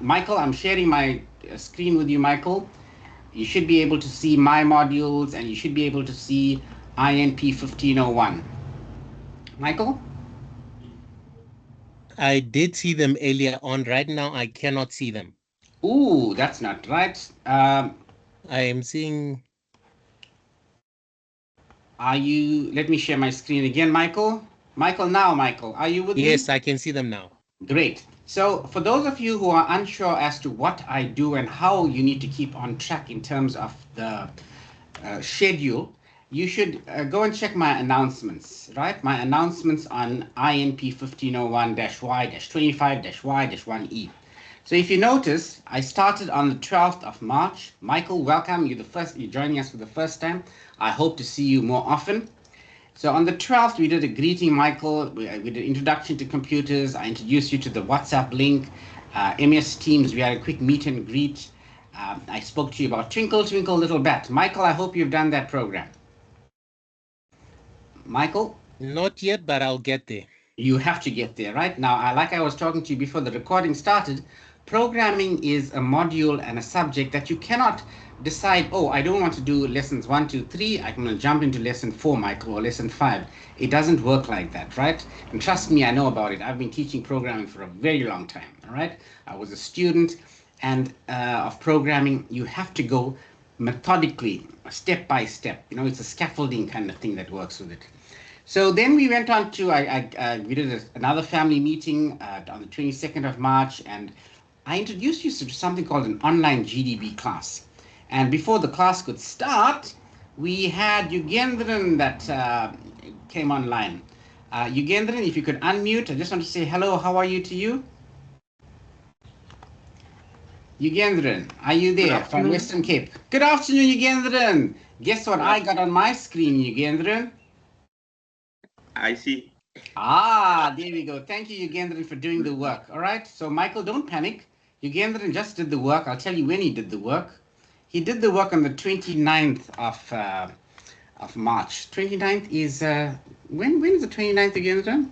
Michael, I'm sharing my screen with you, Michael. You should be able to see my modules and you should be able to see INP 1501. Michael? I did see them earlier on. Right now, I cannot see them. Ooh, that's not right. I am seeing... Are you... Let me share my screen again, Michael. Michael, are you with me? Yes, I can see them now. Great. So for those of you who are unsure as to what I do and how you need to keep on track in terms of the schedule, you should go and check my announcements, right? My announcements on INP 1501-Y-25-Y-1E. So if you notice, I started on the 12th of March. Michael, welcome. You're joining us for the first time. I hope to see you more often. So on the 12th, we did a greeting, Michael. We did introduction to computers. I introduced you to the WhatsApp link, MS Teams. We had a quick meet and greet. I spoke to you about Twinkle, Twinkle, Little Bat. Michael, I hope you've done that program. Michael? Not yet, but I'll get there. You have to get there, right? Now, like I was talking to you before the recording started, programming is a module and a subject that you cannot decide, oh, I don't want to do lessons 1, 2, 3. I'm going to jump into lesson 4, Michael, or lesson 5. It doesn't work like that, right? And trust me, I know about it. I've been teaching programming for a very long time, all right? I was a student and of programming. You have to go methodically, step by step. You know, it's a scaffolding kind of thing that works with it. So then we went on to, we did another family meeting on the 22nd of March, and I introduced you to something called an online GDB class. And before the class could start, we had Yugendran that came online. Yugendran, if you could unmute, I just want to say hello, how are you to you? Yugendran, are you there from Western Cape? Good afternoon, Yugendran. Guess what I got on my screen, Yugendran? I see. Ah, there we go. Thank you, Yugendran, for doing the work. All right. So, Michael, don't panic. Yugendran just did the work. I'll tell you when he did the work. He did the work on the 29th of March. 29th is when is the 29th, Yugendran?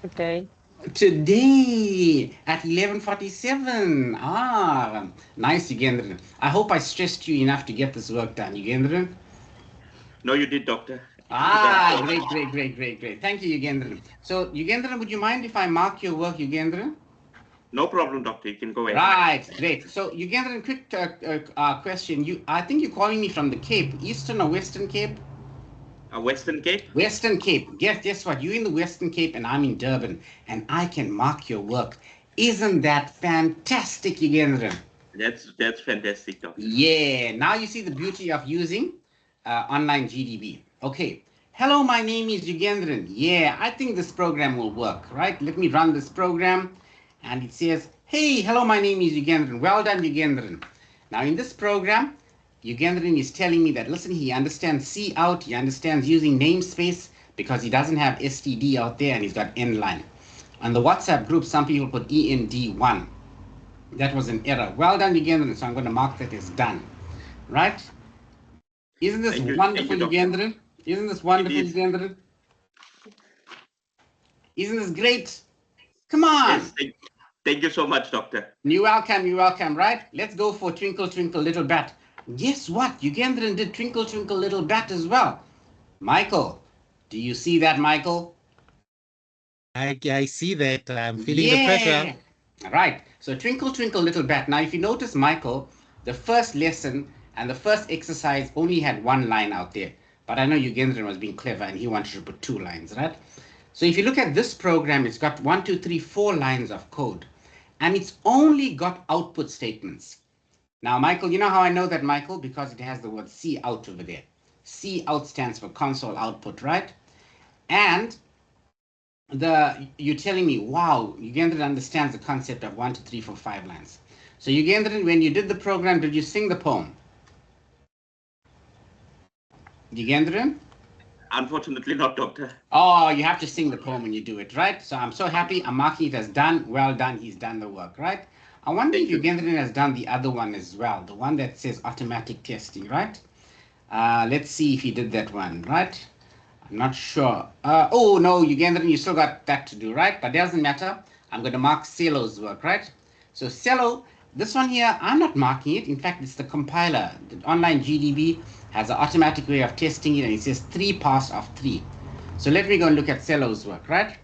Okay. Today at 11:47. Ah, nice, Yugendran. I hope I stressed you enough to get this work done, Yugendran. No, you did, Doctor. Ah, great. Thank you, Yugendran. So, Yugendran, would you mind if I mark your work, Yugendran? No problem, Doctor. You can go ahead. Right, great. So, Yugendran, quick question. I think you're calling me from the Cape, Eastern or Western Cape? Western Cape? Western Cape. Guess what? You're in the Western Cape and I'm in Durban, and I can mark your work. Isn't that fantastic, Yugendran? That's fantastic, Doctor. Yeah. Now you see the beauty of using online GDB. Okay. Hello, my name is Yugendran. Yeah, I think this program will work, right? Let me run this program. And it says, hey, hello, my name is Yugendran. Well done, Yugendran. Now, in this program, Yugendran is telling me that, listen, he understands C out. He understands using namespace because he doesn't have STD out there and he's got N-line. On the WhatsApp group, some people put END1. That was an error. Well done, Yugendran. So I'm going to mark that as done, right? Isn't this wonderful, Yugendran? Isn't this wonderful, Yugendran? Isn't this great? Come on. Yes, thank you so much, Doctor. You're welcome, right? Let's go for Twinkle, Twinkle, Little Bat. Guess what? Yugendran did Twinkle, Twinkle, Little Bat as well. Michael, do you see that, Michael? I see that. I'm feeling the pressure. Right. So Twinkle, Twinkle, Little Bat. Now, if you notice, Michael, the first lesson and the first exercise only had one line out there. But I know Yugendran was being clever and he wanted to put 2 lines, right? So if you look at this program, it's got 1, 2, 3, 4 lines of code. And it's only got output statements. Now, Michael, you know how I know that, Michael? Because it has the word C out over there. C out stands for console output, right? And you're telling me, wow, Yugendran understands the concept of 1, 2, 3, 4, 5 lines. So Yugendran, when you did the program, did you sing the poem? Yugendran? Unfortunately not, Doctor. Oh, you have to sing the poem when you do it, right? So I'm so happy. I'm marking it as done. Well done. He's done the work, right? I wonder if Yugendran has done the other one as well, the one that says automatic testing, right? Let's see if he did that one, right? I'm not sure. Oh, no, Yugendran, you still got that to do, right? But it doesn't matter. I'm going to mark Celo's work, right? So Cello, this one here, I'm not marking it. In fact, it's the compiler. The online GDB has an automatic way of testing it, and it says 3 passed of 3. So let me go and look at Cello's work, right?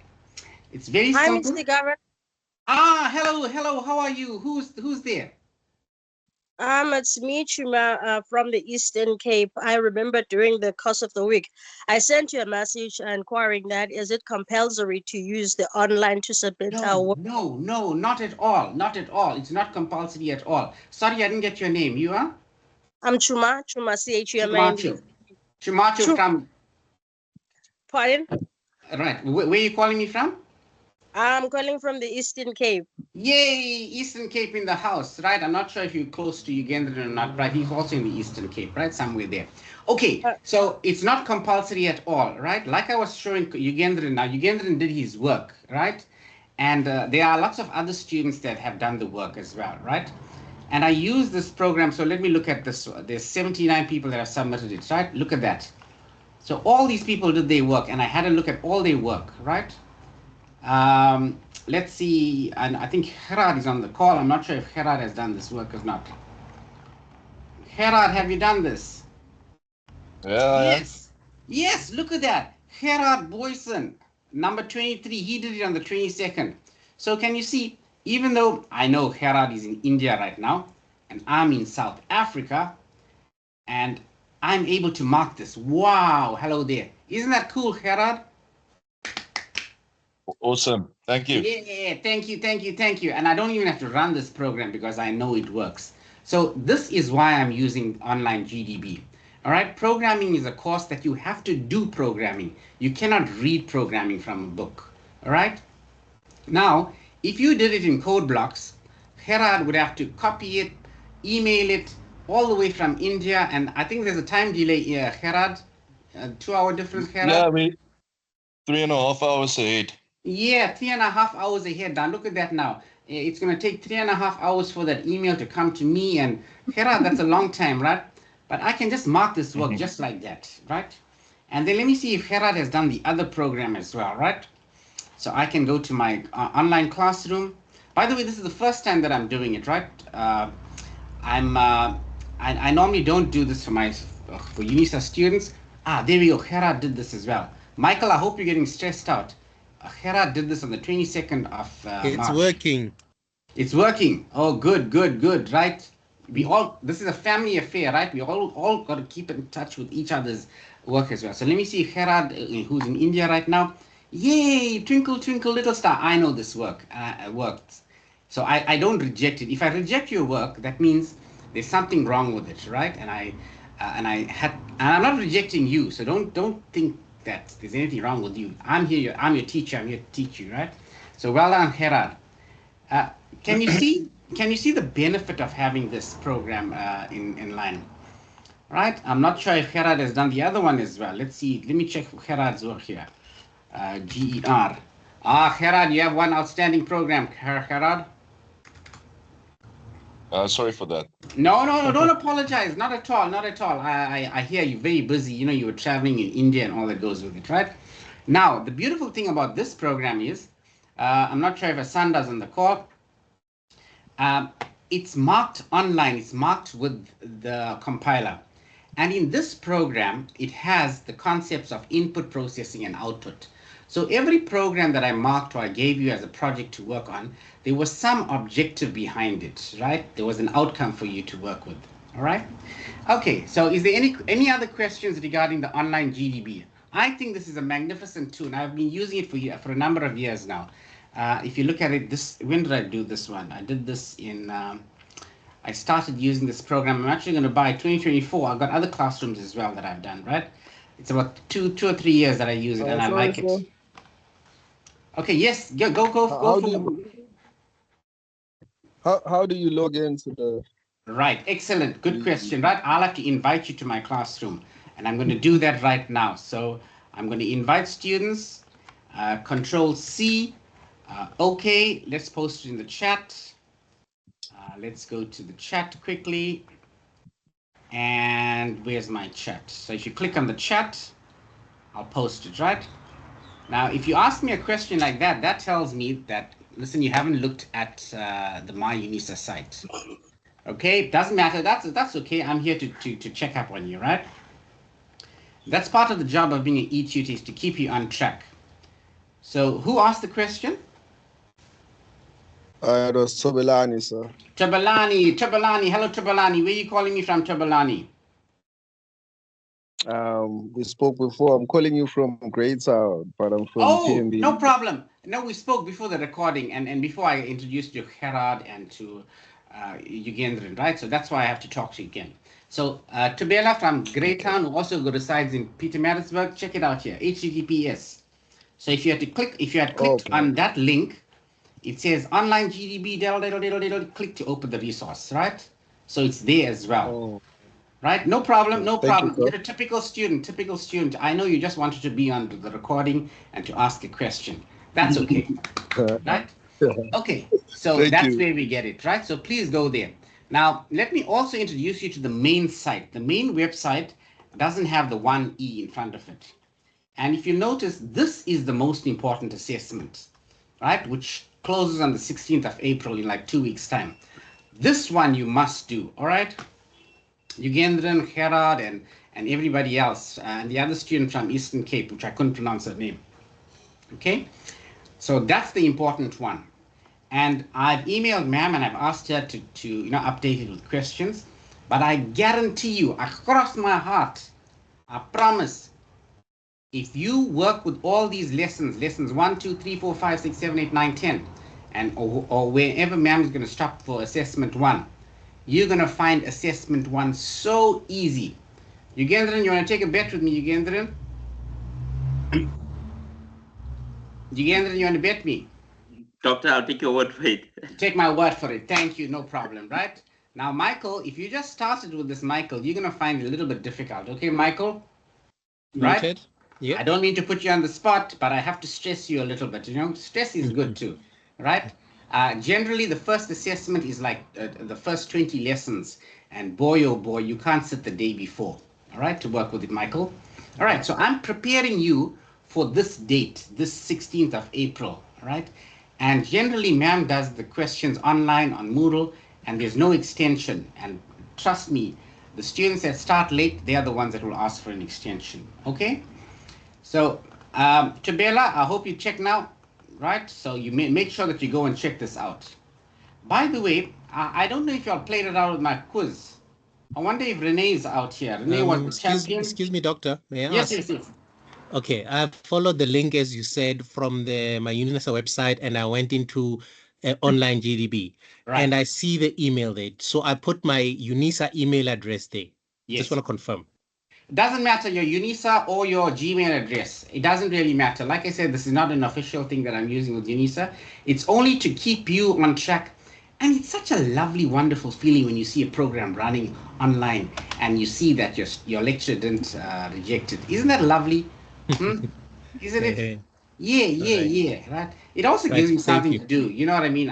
It's very Hi, simple. Mr. Garrett. Ah, hello, how are you? Who's there? It's me, Chuma, from the Eastern Cape. I remember during the course of the week, I sent you a message inquiring that is it compulsory to use the online to submit our work? No, not at all. Not at all. It's not compulsory at all. Sorry, I didn't get your name. You are? I'm Chuma, Chumacho. Chumacho from, Pardon? right. Where are you calling me from? I'm calling from the Eastern Cape. Yay, Eastern Cape in the house, right? I'm not sure if you're close to Uganda or not, right? He's also in the Eastern Cape, right? Somewhere there. Okay, so it's not compulsory at all, right? Like I was showing Ugandan now, Ugandan did his work, right? And there are lots of other students that have done the work as well, right? And I use this program, so let me look at this. There's 79 people that have submitted it, right? Look at that. So all these people did their work, and I had a look at all their work, right? Let's see, and I think Gerard is on the call. I'm not sure if Gerard has done this work or not. Gerard, have you done this? Yeah. Yes, look at that. Gerard Boyson, number 23, he did it on the 22nd. So can you see, even though I know Gerard is in India right now, and I'm in South Africa, and I'm able to mark this. Wow, hello there. Isn't that cool, Gerard? Awesome. Thank you. Yeah, thank you. And I don't even have to run this program because I know it works. So this is why I'm using online GDB. All right, programming is a course that you have to do programming. You cannot read programming from a book. All right. Now, if you did it in code blocks, Gerard would have to copy it, email it all the way from India. And I think there's a time delay here, Gerard, 2-hour difference, Gerard. Yeah, 3.5 hours ahead. Yeah, 3.5 hours ahead. Now look at that now. It's going to take 3.5 hours for that email to come to me. And Gerard, that's a long time, right? But I can just mark this work just like that, right? And then let me see if Gerard has done the other program as well, right? So I can go to my online classroom. By the way, this is the first time that I'm doing it, right? I normally don't do this for UNISA students. Ah, there we go. Gerard did this as well. Michael, I hope you're getting stressed out. Gerard did this on the 22nd of It's March. working. It's working. Oh, good, right? This is a family affair, right? We all got to keep in touch with each other's work as well. So let me see Gerard, who's in India right now. Yay, twinkle, twinkle, little star. I know this works. So I don't reject it. If I reject your work, that means there's something wrong with it, right? And I'm not rejecting you. So don't think that there's anything wrong with you. I'm your teacher. I'm here to teach you, right? So well done, Gerard. Can you see the benefit of having this program in line? Right? I'm not sure if Gerard has done the other one as well. Let's see. Let me check Gerard's work here. GER. Gerard, you have one outstanding program, Gerard. Sorry for that. No, don't apologize. Not at all. I hear you're very busy. You know, you were traveling in India and all that goes with it, right? Now, the beautiful thing about this program is, I'm not sure if Asanda's on the call. It's marked online. It's marked with the compiler. And in this program, it has the concepts of input processing and output. So every program that I marked or I gave you as a project to work on, there was some objective behind it, right? There was an outcome for you to work with, all right? Okay, so is there any other questions regarding the online GDB? I think this is a magnificent tool, and I've been using it for a number of years now. If you look at it, when did I do this one? I did this in, I started using this program. I'm actually going to buy 2024. I've got other classrooms as well that I've done, right? It's about two or 3 years that I use it, and I like it. Okay, yes, go for How do you log into the... Right, excellent, good question, right? I'll have to invite you to my classroom, and I'm going to do that right now. So I'm going to invite students, Control C, okay, let's post it in the chat. Let's go to the chat quickly. And where's my chat? So if you click on the chat, I'll post it, right? Now, if you ask me a question like that, that tells me that listen, you haven't looked at the My UNISA site. Okay, doesn't matter. That's okay. I'm here to check up on you, right? That's part of the job of being an e-tutor, is to keep you on track. So who asked the question? It was Tobelani, sir. Tabalani. Hello, Tabalani. Where are you calling me from, Tabalani? We spoke before. I'm calling you from Greytown, but I'm from PNB. No problem. No, we spoke before the recording and before I introduced you to Gerard and to Yugendran, right? So that's why I have to talk to you again. So Tobela from Greytown, who also resides in Pietermaritzburg, check it out here, HTTPS. So if you had clicked on that link, it says online GDB, click to open the resource, right? So it's there as well. Oh. Right? No problem, no Thank problem. you, You're a typical student. I know you just wanted to be on the recording and to ask a question. That's okay. Right? Okay, so Thank that's you. where we get it, right? So please go there. Now, let me also introduce you to the main site. The main website doesn't have the one E in front of it. And if you notice, this is the most important assessment, right? Which closes on the 16th of April in like 2 weeks' time. This one you must do, all right? Yugendran, Gerard, and everybody else, and the other student from Eastern Cape, which I couldn't pronounce her name. Okay, so that's the important one. And I've emailed ma'am and I've asked her to update it with questions. But I guarantee you, I cross my heart, I promise, if you work with all these lessons 1, 2, 3, 4, 5, 6, 7, 8, 9, 10, and or wherever ma'am is going to stop for assessment 1, you're going to find assessment 1 so easy. Yugendran, you want to take a bet with me, Yugendran? Yugendran, you want to bet me? Doctor, I'll take your word for it. Take my word for it. Thank you. No problem, right? Now, Michael, if you just started with this, Michael, you're going to find it a little bit difficult. Okay, Michael? Right? Noted. Yeah. I don't mean to put you on the spot, but I have to stress you a little bit. Stress is good too, right? Generally, the first assessment is like the first 20 lessons. And boy, oh boy, you can't sit the day before, all right, to work with it, Michael. All right, so I'm preparing you for this date, this 16th of April, all right? And generally, ma'am does the questions online on Moodle, and there's no extension. And trust me, the students that start late, they are the ones that will ask for an extension, okay? So, Tabela, I hope you check now, right? So you make sure that you go and check this out. By the way, I don't know if y'all played it out with my quiz. I wonder if Renee's out here. Renee was the champion. Excuse me, doctor. May I Yes, ask? yes. Okay, I followed the link, as you said, from the My UNISA website, and I went into online GDB. Right. And I see the email there. So I put my UNISA email address there. Yes. Just want to confirm. It doesn't matter your UNISA or your Gmail address. It doesn't really matter. Like I said, this is not an official thing that I'm using with UNISA. It's only to keep you on track. And it's such a lovely, wonderful feeling when you see a program running online and you see that your lecture didn't reject it. Isn't that lovely? Isn't it? Yeah, right? It also gives me something to do. You know what I mean?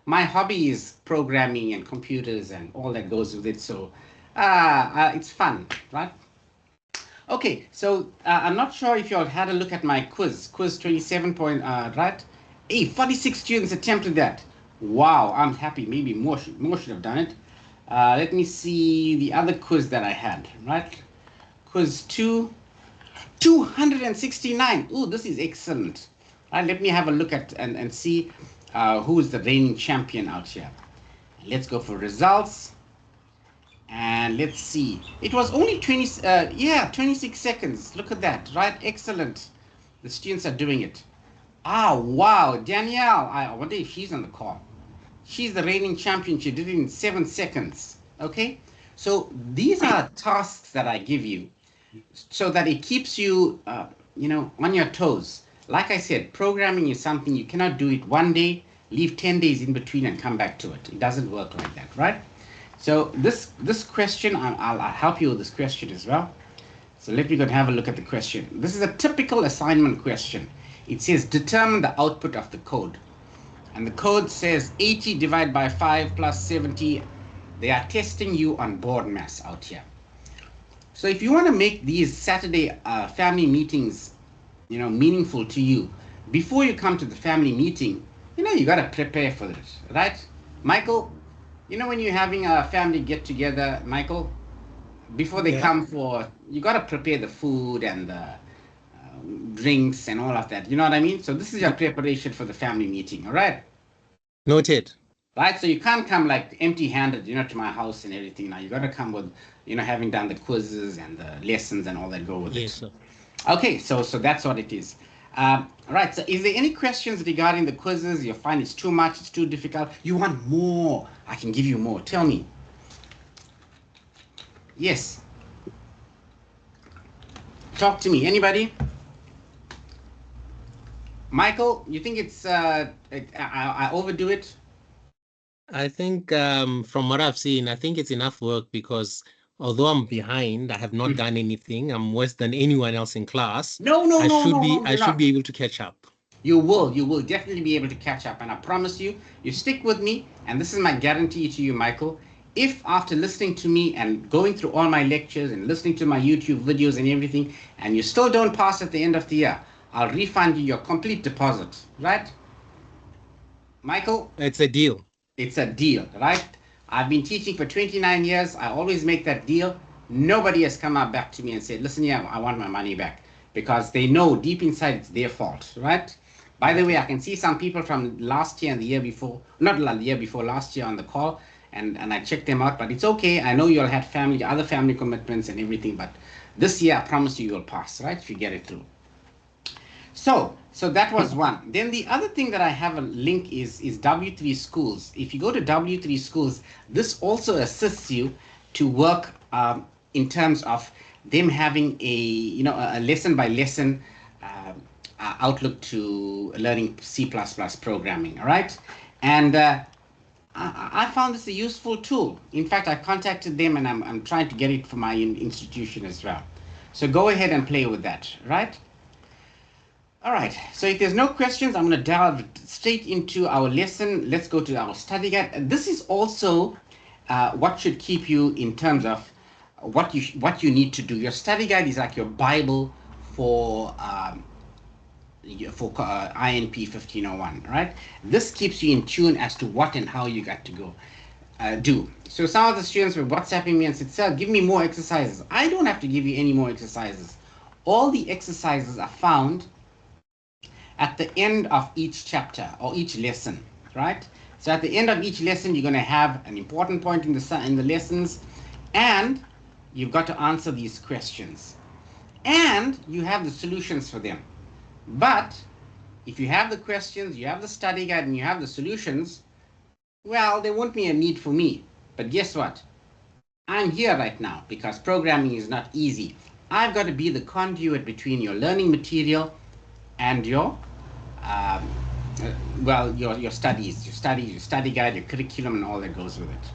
My hobby is programming and computers and all that goes with it. So it's fun, right? Okay, so I'm not sure if you all had a look at my quiz 27 right? Hey, 46 students attempted that. Wow, I'm happy. Maybe more should have done it. Let me see the other quiz that I had, right? Quiz 2, 269. Ooh, this is excellent. Right, let me have a look at and see who is the reigning champion out here. Let's go for results. And let's see. It was only 26 seconds. Look at that, right? Excellent. The students are doing it. Ah, wow. Danielle, I wonder if she's on the call. She's the reigning champion. She did it in 7 seconds. Okay? So these are tasks that I give you so that it keeps you, on your toes. Like I said, programming is something you cannot do it one day, leave 10 days in between and come back to it. It doesn't work like that, right? So this question, I'll help you with this question as well. So let me go and have a look at the question. This is a typical assignment question. It says, determine the output of the code. And the code says 80 divided by 5 plus 70. They are testing you on board mass out here. So if you want to make these Saturday family meetings, meaningful to you, before you come to the family meeting, You got to prepare for this, right? Michael, when you're having a family get together, Michael, before they Yeah. come you got to prepare the food and the drinks and all of that. You know what I mean? So this is your preparation for the family meeting, all right? Noted. Right? So you can't come like empty-handed, to my house and everything. Now you got to come with, having done the quizzes and the lessons and all that go with Yes, it. sir. Okay, so that's what it is. Right. So, is there any questions regarding the quizzes? You find it's too much, it's too difficult. You want more? I can give you more. Tell me. Yes. Talk to me. Anybody? Michael, you think it's I overdo it? I think from what I've seen, I think it's enough work because although I'm behind, I have not done anything. I'm worse than anyone else in class. No, I should be you're not. able to catch up. You will definitely be able to catch up, and I promise you, you stick with me, and this is my guarantee to you, Michael. If after listening to me and going through all my lectures and listening to my YouTube videos and everything, and you still don't pass at the end of the year, I'll refund you your complete deposit, right? Michael? It's a deal. It's a deal, right? I've been teaching for 29 years. I always make that deal. Nobody has come up back to me and said, listen here, I want my money back, because they know deep inside it's their fault, right? By the way, I can see some people from last year and the year before, not the year before, last year on the call, and I checked them out, but it's okay. I know you all had other family commitments and everything, but this year, I promise you, you'll pass, right? If you get it through. So that was one. Then the other thing that I have a link is W3 Schools. If you go to W3 Schools, this also assists you to work in terms of them having a lesson by lesson outlook to learning C++ programming. All right, and I found this a useful tool. In fact, I contacted them and I'm trying to get it for my institution as well. So go ahead and play with that, right? All right, so if there's no questions, I'm going to delve straight into our lesson. Let's go to our study guide. This is also what should keep you in terms of what you need to do. Your study guide is like your Bible for INP 1501, right? This keeps you in tune as to what and how you got to go do. So some of the students were WhatsApping me and said, sir, give me more exercises. I don't have to give you any more exercises. All the exercises are found at the end of each chapter or each lesson, right? So at the end of each lesson, you're going to have an important point in the lessons, and you've got to answer these questions, and you have the solutions for them. But if you have the questions, you have the study guide, and you have the solutions, well, there won't be a need for me. But guess what? I'm here right now because programming is not easy. I've got to be the conduit between your learning material and your your studies, your study guide, your curriculum, and all that goes with it.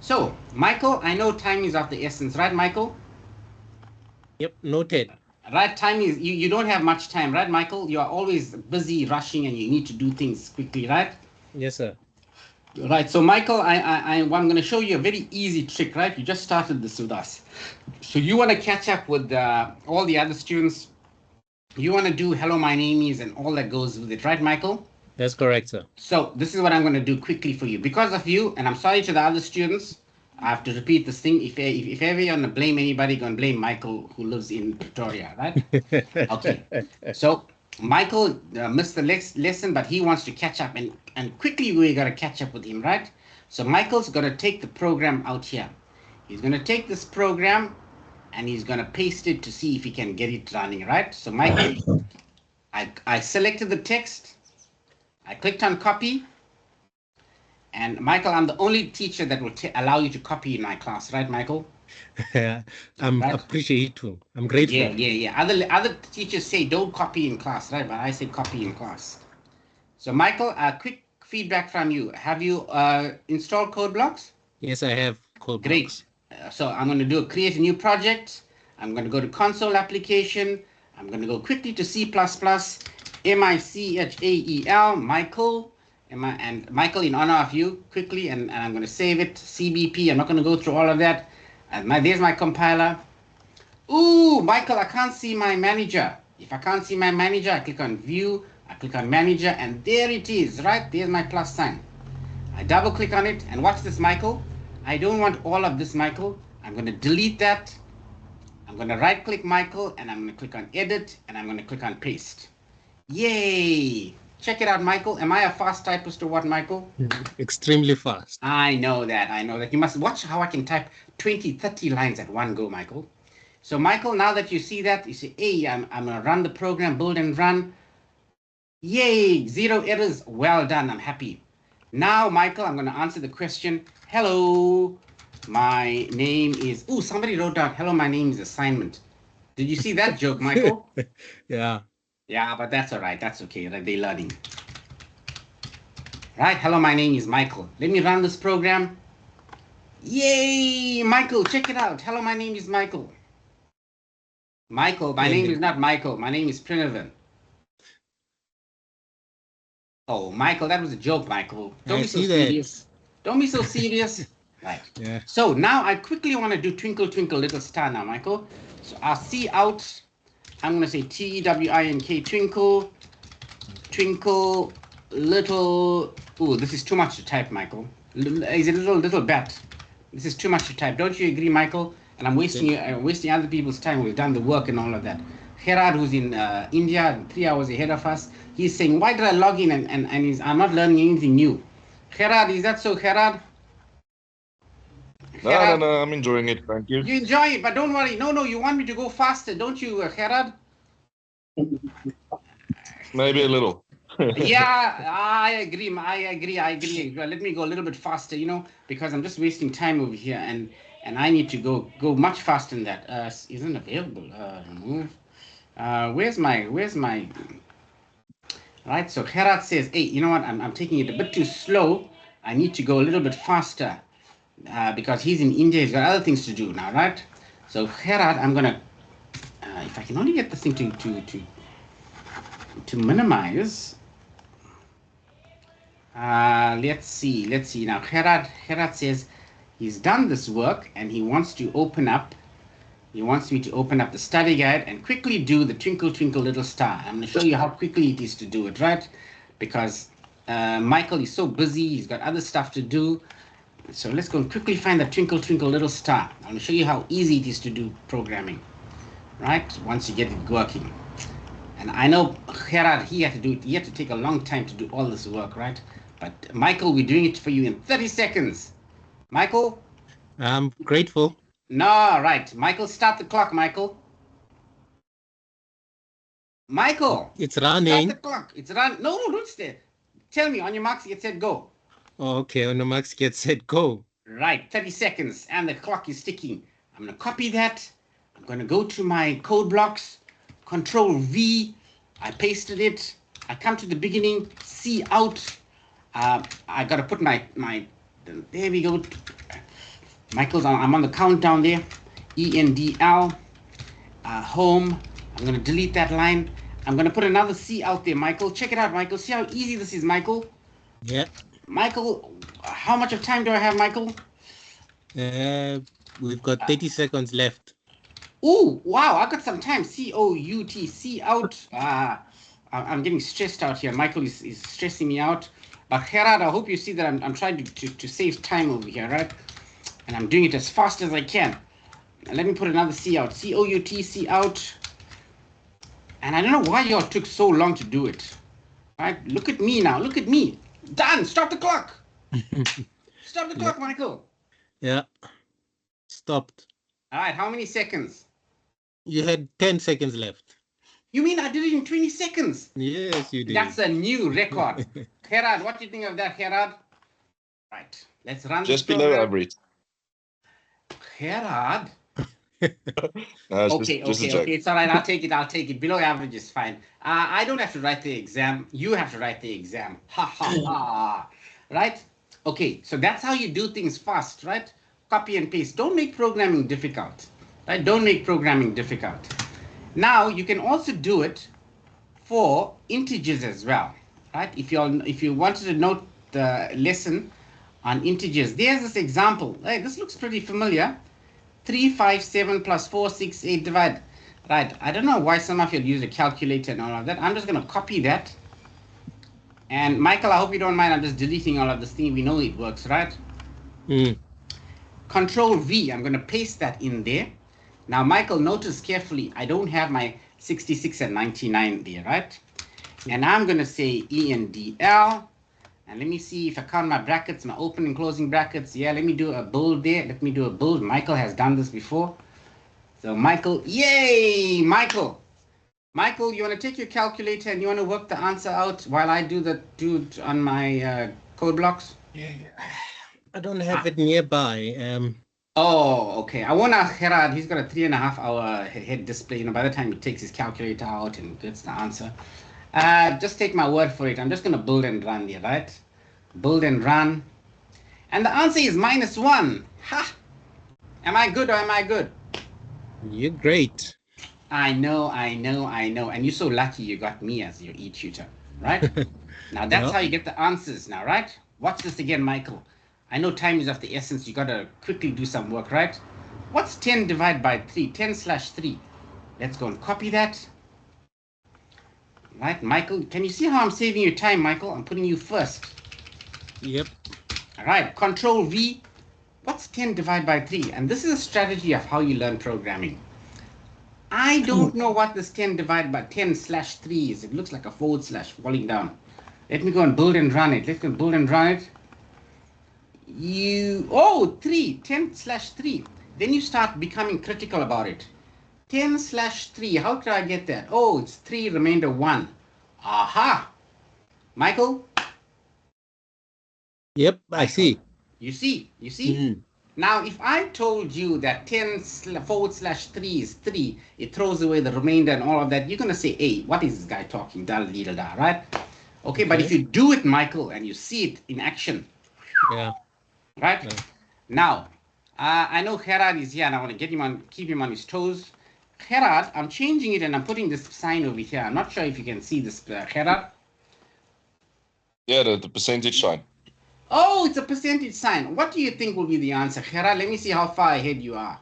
So, Michael, I know time is of the essence, right, Michael? Yep, noted. Right, time is, you don't have much time, right, Michael? You are always busy, rushing, and you need to do things quickly, right? Yes, sir. Right, so Michael, I'm going to show you a very easy trick, right? You just started this with us. So you want to catch up with all the other students. You want to do hello, my name is, and all that goes with it, right, Michael? That's correct, sir. So this is what I'm going to do quickly for you. Because of you, and I'm sorry to the other students, I have to repeat this thing. If ever you're going to blame anybody, going to blame Michael, who lives in Pretoria, right? Okay. So Michael missed the lesson, but he wants to catch up, and quickly we got to catch up with him, right? So Michael's going to take the program out here. He's going to take this program, and he's going to paste it to see if he can get it running, right? So Michael, I selected the text, I clicked on copy, and Michael, I'm the only teacher that will allow you to copy in my class, right, Michael? I'm Right. appreciative. I'm grateful. Yeah. Other teachers say don't copy in class, right? But I say copy in class. So Michael, quick feedback from you. Have you installed code blocks? Yes, I have code Great. blocks. So I'm going to create a new project. I'm going to go to console application. I'm going to go quickly to C++, Michael, Michael, and Michael in honor of you, quickly, and I'm going to save it, CBP. I'm not going to go through all of that. There's my compiler. Ooh, Michael, I can't see my manager. If I can't see my manager, I click on view. I click on manager, and there it is, right? There's my plus sign. I double click on it, and watch this, Michael. I don't want all of this, Michael. I'm going to delete that. I'm going to right click Michael, and I'm going to click on edit, and I'm going to click on paste. Yay! Check it out, Michael. Am I a fast typist or what, Michael? Extremely fast. I know that. I know that. You must watch how I can type 20, 30 lines at one go, Michael. So, Michael, now that you see that, you say, hey, I'm going to run the program, build and run. Yay! 0 errors. Well done. I'm happy. Now, Michael, I'm going to answer the question. Hello, my name is... Oh, somebody wrote down, hello, my name is assignment. Did you see that joke, Michael? Yeah. Yeah, but that's all right. That's okay. Right? They're learning. Right. Hello, my name is Michael. Let me run this program. Yay, Michael, check it out. Hello, my name is Michael. Michael, my name is not Michael. My name is Prinavin. Oh, Michael, that was a joke, Michael. Don't be so serious. Don't be so serious. Right. Yeah. So now I quickly want to do Twinkle, Twinkle, Little Star now, Michael. So I'll see out. I'm going to say T-W-I-N-K, twinkle, twinkle, little... Oh, this is too much to type, Michael. Is it a little bat? This is too much to type. Don't you agree, Michael? And I'm wasting other people's time. We've done the work and all of that. Gerard, who's in India, 3 hours ahead of us, he's saying, why did I log in and I'm not learning anything new? Gerard, is that so, Gerard? No, I'm enjoying it. Thank you. You enjoy it, but don't worry. No, you want me to go faster, don't you, Gerard? Maybe a little. Yeah, I agree. Well, let me go a little bit faster, because I'm just wasting time over here, and I need to go much faster than that. Isn't available. Remove. Where's my? Right. So Gerard says, hey, you know what? I'm taking it a bit too slow. I need to go a little bit faster. Because he's in India, he's got other things to do now, right? So Gerard, I'm gonna, if I can only get this thing to minimize. Let's see. Now Gerard says he's done this work and he wants to open up. He wants me to open up the study guide and quickly do the Twinkle, Twinkle, Little Star. I'm going to show you how quickly it is to do it, right? Because Michael is so busy, he's got other stuff to do. So let's go and quickly find the Twinkle, Twinkle, Little Star. I'm going to show you how easy it is to do programming, right? Once you get it working. And I know Gerard, he had to do it. He had to take a long time to do all this work, right? But Michael, we're doing it for you in 30 seconds. Michael? I'm grateful. No, right. Michael, start the clock, Michael. Michael. It's running. Start the clock. It's run. No, don't stay. Tell me, on your marks, get set, go. Oh, okay, on the marks, get set, go. Right, 30 seconds, and the clock is ticking. I'm going to copy that. I'm going to go to my code blocks, Control V. I pasted it. I come to the beginning, C out. I got to put my, there we go. Michael's on, I'm on the countdown there. ENDL, home. I'm going to delete that line. I'm going to put another C out there, Michael. Check it out, Michael. See how easy this is, Michael? Yeah. Michael, how much of time do I have, Michael? We've got 30 seconds left. Oh, wow, I got some time. C-O-U-T, C out. I'm getting stressed out here. Michael is stressing me out. But Gerard, I hope you see that I'm trying to save time over here, right? And I'm doing it as fast as I can. And let me put another C out. C-O-U-T, C out. And I don't know why y'all took so long to do it. Right? Look at me now. Look at me. Done. Stop the clock. Stop the clock, Michael. Yeah. Stopped. All right. How many seconds? You had 10 seconds left. You mean I did it in 20 seconds? Yes, you did. That's a new record. Gerard, what do you think of that, Gerard? Right. Let's run Just this below program. average. Gerard. No, it's Okay, just a joke. It's all right. I'll take it. Below average is fine. I don't have to write the exam. You have to write the exam. Ha, ha, ha. Right? Okay, so that's how you do things fast, right? Copy and paste. Don't make programming difficult, right? Don't make programming difficult. Now, you can also do it for integers as well, right? If you wanted to note the lesson on integers, there's this example. Hey, this looks pretty familiar. 3, 5, 7 plus 4, 6, 8 divide. Right, I don't know why some of you use a calculator and all of that. I'm just going to copy that. And Michael, I hope you don't mind. I'm just deleting all of this thing. We know it works, right? Control V. I'm going to paste that in there. Now, Michael, notice carefully. I don't have my 66 and 99 there, right? And I'm going to say ENDL. And let me see if I count my brackets, my open and closing brackets. Yeah, let me do a build there. Let me do a build. Michael has done this before. So Michael, yay, Michael. Michael, you want to take your calculator and you want to work the answer out while I do it on my code blocks? Yeah. I don't have it nearby. Oh, okay. I want to ask Gerard. He's got a 3.5-hour head display. You know, by the time he takes his calculator out and gets the answer. Just take my word for it. I'm just going to build and run here, right? Build and run. And the answer is -1. Ha! Am I good or am I good? You're great. I know. And you're so lucky you got me as your e-tutor, right? Now, that's how you get the answers now, right? Watch this again, Michael. I know time is of the essence. You got to quickly do some work, right? What's 10 divided by 3? 10/3. Let's go and copy that. Right, Michael, can you see how I'm saving your time, Michael? I'm putting you first. Yep. All right, Control V. What's 10 divided by 3? And this is a strategy of how you learn programming. I don't know what this 10 divided by 10/3 is. It looks like a / falling down. Let me go and build and run it. Let's go and build and run it. 3, 10/3. Then you start becoming critical about it. 10/3, how could I get that? Oh, it's 3 remainder 1. Aha! Michael? Yep, I see. You see? Now, if I told you that 10/3 is 3, it throws away the remainder and all of that, you're going to say, hey, what is this guy talking? Da-da-da-da, right? Okay, but if you do it, Michael, and you see it in action. Yeah. Right? Yeah. Now, I know Gerard is here and I want to keep him on his toes. Gerard, I'm changing it and I'm putting this sign over here. I'm not sure if you can see this, Gerard. Yeah, the percentage sign. Oh, it's a percentage sign. What do you think will be the answer, Gerard? Let me see how far ahead you are.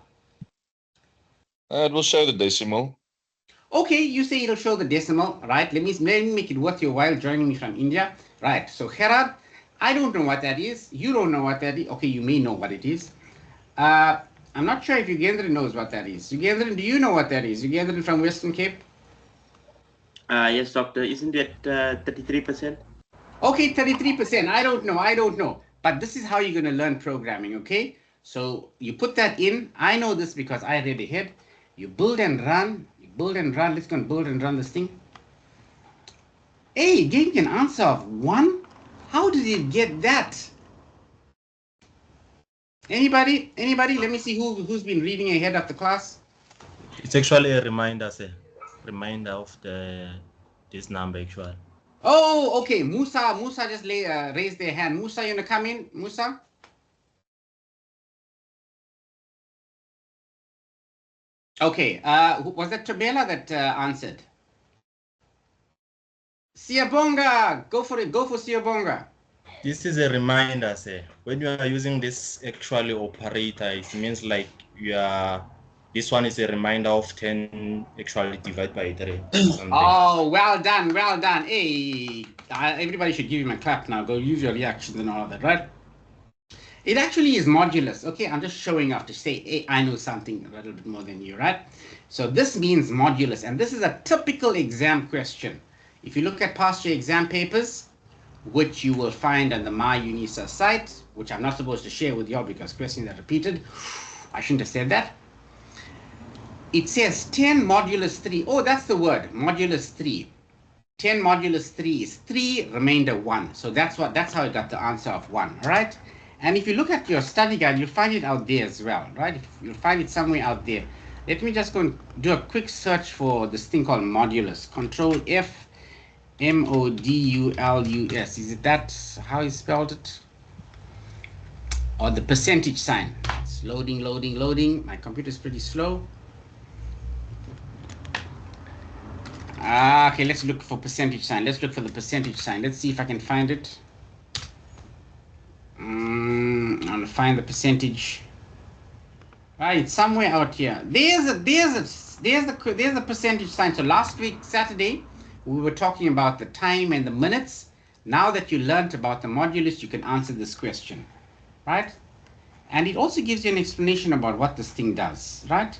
It will show the decimal. Okay, you say it'll show the decimal, right? Let me make it worth your while joining me from India. Right, so Gerard, I don't know what that is. You don't know what that is. Okay, you may know what it is. I'm not sure if Ugendran knows what that is. Ugendran, do you know what that is? Ugendran from Western Cape? Yes, doctor. Isn't it 33%? Okay, 33%. I don't know. But this is how you're going to learn programming, okay? So you put that in. I know this because I read ahead. You build and run. Let's go and build and run this thing. Hey, it gave me an answer of 1. How did it get that? Anybody? Let me see who's been reading ahead of the class. It's actually a reminder, sir. Reminder of this number, actually. Oh, okay. Musa just raised their hand. Musa, you want to come in? Musa? Okay. Was that Tabela that answered? Siyabonga, go for it. Go for Siyabonga. This is a reminder, sir. When you are using this actually operator, it means like this one is a reminder of 10 actually divided by 3. Oh, well done. Hey, everybody should give him a clap now. Go use your reactions and all of that, right? It actually is modulus. Okay, I'm just showing off to say, hey, I know something a little bit more than you, right? So this means modulus, and this is a typical exam question. If you look at past year exam papers, which you will find on the MyUnisa site, which I'm not supposed to share with y'all because questions are repeated. I shouldn't have said that. It says 10 modulus 3. Oh, that's the word, modulus 3. 10 modulus 3 is 3 remainder 1. So that's how I got the answer of 1, all right? And if you look at your study guide, you'll find it out there as well, right? You'll find it somewhere out there. Let me just go and do a quick search for this thing called modulus. Control F. MODULUS. Is it that how you spelled it? Or the percentage sign? It's loading. My computer's pretty slow. Okay, let's look for percentage sign. Let's look for the percentage sign. Let's see if I can find it. I'm gonna find the percentage. Right, it's somewhere out here. There's the percentage sign. So last week, Saturday, we were talking about the time and the minutes. Now that you learnt about the modulus, you can answer this question, right? And it also gives you an explanation about what this thing does, right?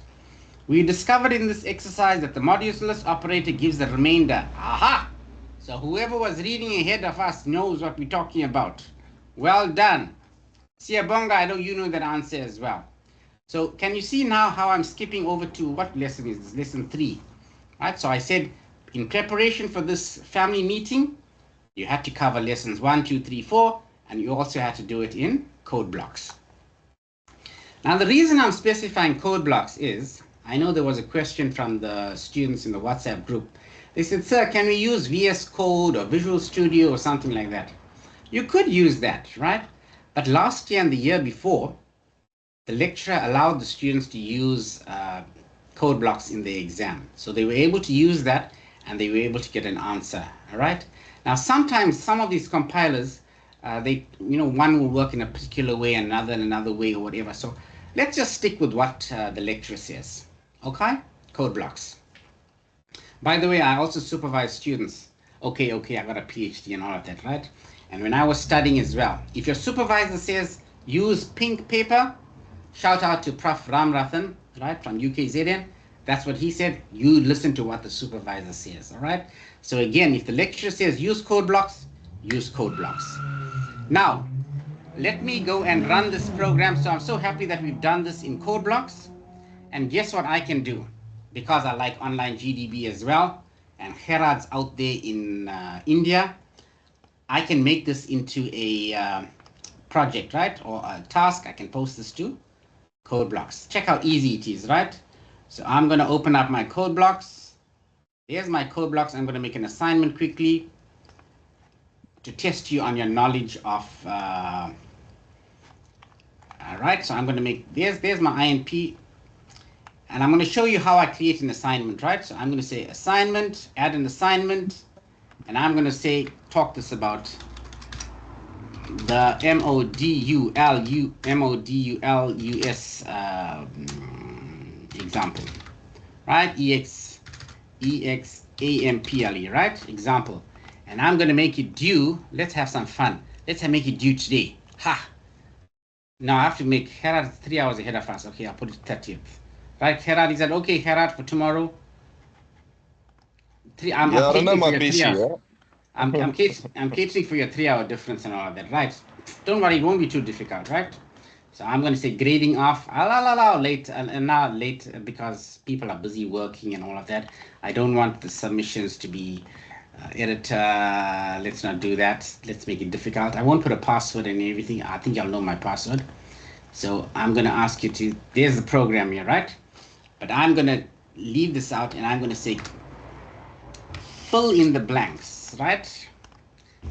We discovered in this exercise that the modulus operator gives the remainder. Aha! So whoever was reading ahead of us knows what we're talking about. Well done. Siyabonga, I know you know that answer as well. So can you see now how I'm skipping over to what lesson is this? Lesson 3. Right? So I said in preparation for this family meeting, you had to cover lessons 1, 2, 3, 4, and you also had to do it in code blocks. Now the reason I'm specifying code blocks is, I know there was a question from the students in the WhatsApp group. They said, sir, can we use VS Code or Visual Studio or something like that? You could use that, right? But last year and the year before, the lecturer allowed the students to use code blocks in the exam. So they were able to use that and they were able to get an answer, all right? Now, sometimes some of these compilers, one will work in a particular way and another in another way or whatever. So let's just stick with what the lecturer says, okay? Code blocks. By the way, I also supervise students. Okay, I got a PhD and all of that, right? And when I was studying as well, if your supervisor says use pink paper, shout out to Prof. Ramrathan, right, from UKZN. That's what he said. You listen to what the supervisor says, all right? So again, if the lecturer says use code blocks, use code blocks. Now, let me go and run this program. So I'm so happy that we've done this in code blocks. And guess what I can do? Because I like online GDB as well, and Herad's out there in India, I can make this into a project, right? Or a task. I can post this to code blocks. Check how easy it is, right? So I'm going to open up my code blocks. Here's my code blocks. I'm going to make an assignment quickly to test you on your knowledge of, all right, so I'm going to make, there's my INP, and I'm going to show you how I create an assignment, right? So I'm going to say assignment, add an assignment, and I'm going to say, talk this about the modulus example, right? example, right? Example. And I'm going to make it due. Let's have some fun. Let's make it due today. Ha! Now I have to make Herald 3 hours ahead of us. Okay, I'll put it 30th. Right, Herald, is that okay, Herald, for tomorrow? I'm catering for your 3 hours. I'm catering for your 3 hour difference and all of that, right? Don't worry, it won't be too difficult, right? So I'm going to say grading off, late, and now late because people are busy working and all of that. I don't want the submissions to be editor, let's not do that. Let's make it difficult. I won't put a password and everything. I think y'all know my password. So I'm going to ask you to, there's the program here, right? But I'm going to leave this out and I'm going to say fill in the blanks, right?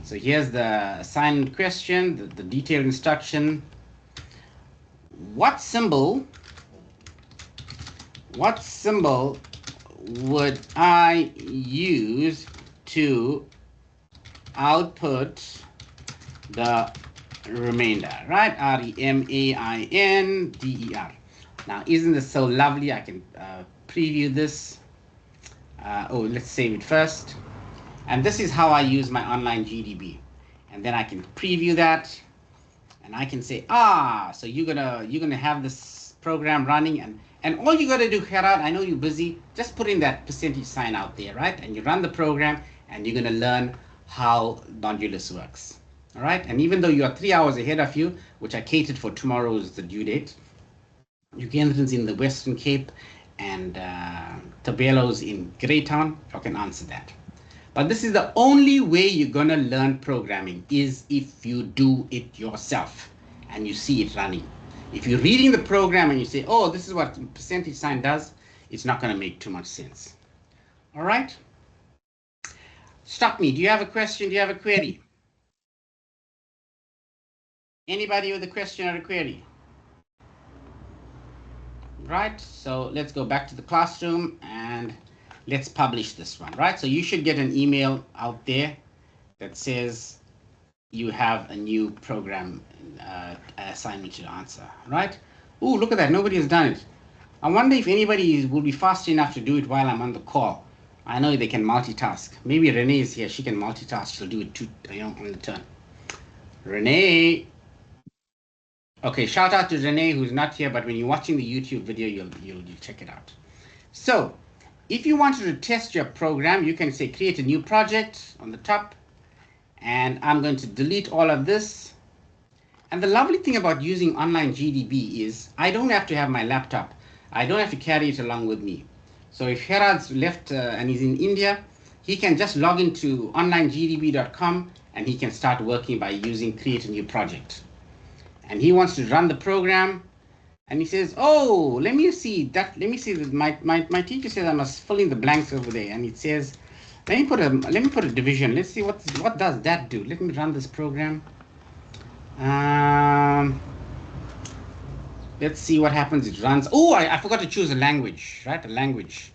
So here's the assignment question, the detailed instruction. What symbol would I use to output the remainder, right? remainder. Now, isn't this so lovely? I can preview this. Let's save it first. And this is how I use my online GDB. And then I can preview that. And I can say, so you're gonna have this program running, and all you gotta do, Gerard, I know you're busy, just put in that percentage sign out there, right? And you run the program, and you're gonna learn how modulus works, all right? And even though you are 3 hours ahead of you, which I catered for tomorrow's the due date, Ugandans in the Western Cape and Tabelos in Greytown, you can answer that. But this is the only way you're going to learn programming is if you do it yourself and you see it running. If you're reading the program and you say, oh, this is what percentage sign does, it's not going to make too much sense. All right? Stop me. Do you have a question? Do you have a query? Anybody with a question or a query? Right? So let's go back to the classroom and let's publish this one, right? So you should get an email out there that says you have a new program assignment to answer, right? Oh, look at that. Nobody has done it. I wonder if anybody will be fast enough to do it while I'm on the call. I know they can multitask. Maybe Renee is here. She can multitask. She'll do it two, on the turn. Renee. Okay, shout out to Renee who's not here, but when you're watching the YouTube video, you'll check it out. So, if you wanted to test your program, you can say create a new project on the top, and I'm going to delete all of this. And the lovely thing about using online GDB is I don't have to have my laptop. I don't have to carry it along with me. So if Herad's left and he's in India, he can just log into onlinegdb.com and he can start working by using create a new project. And he wants to run the program, and he says, oh, let me see that. Let me see that my teacher says I must fill in the blanks over there, and it says, let me put a division. Let's see what does that do. Let me run this program. Let's see what happens. It runs. Oh, I forgot to choose a language, right? A language.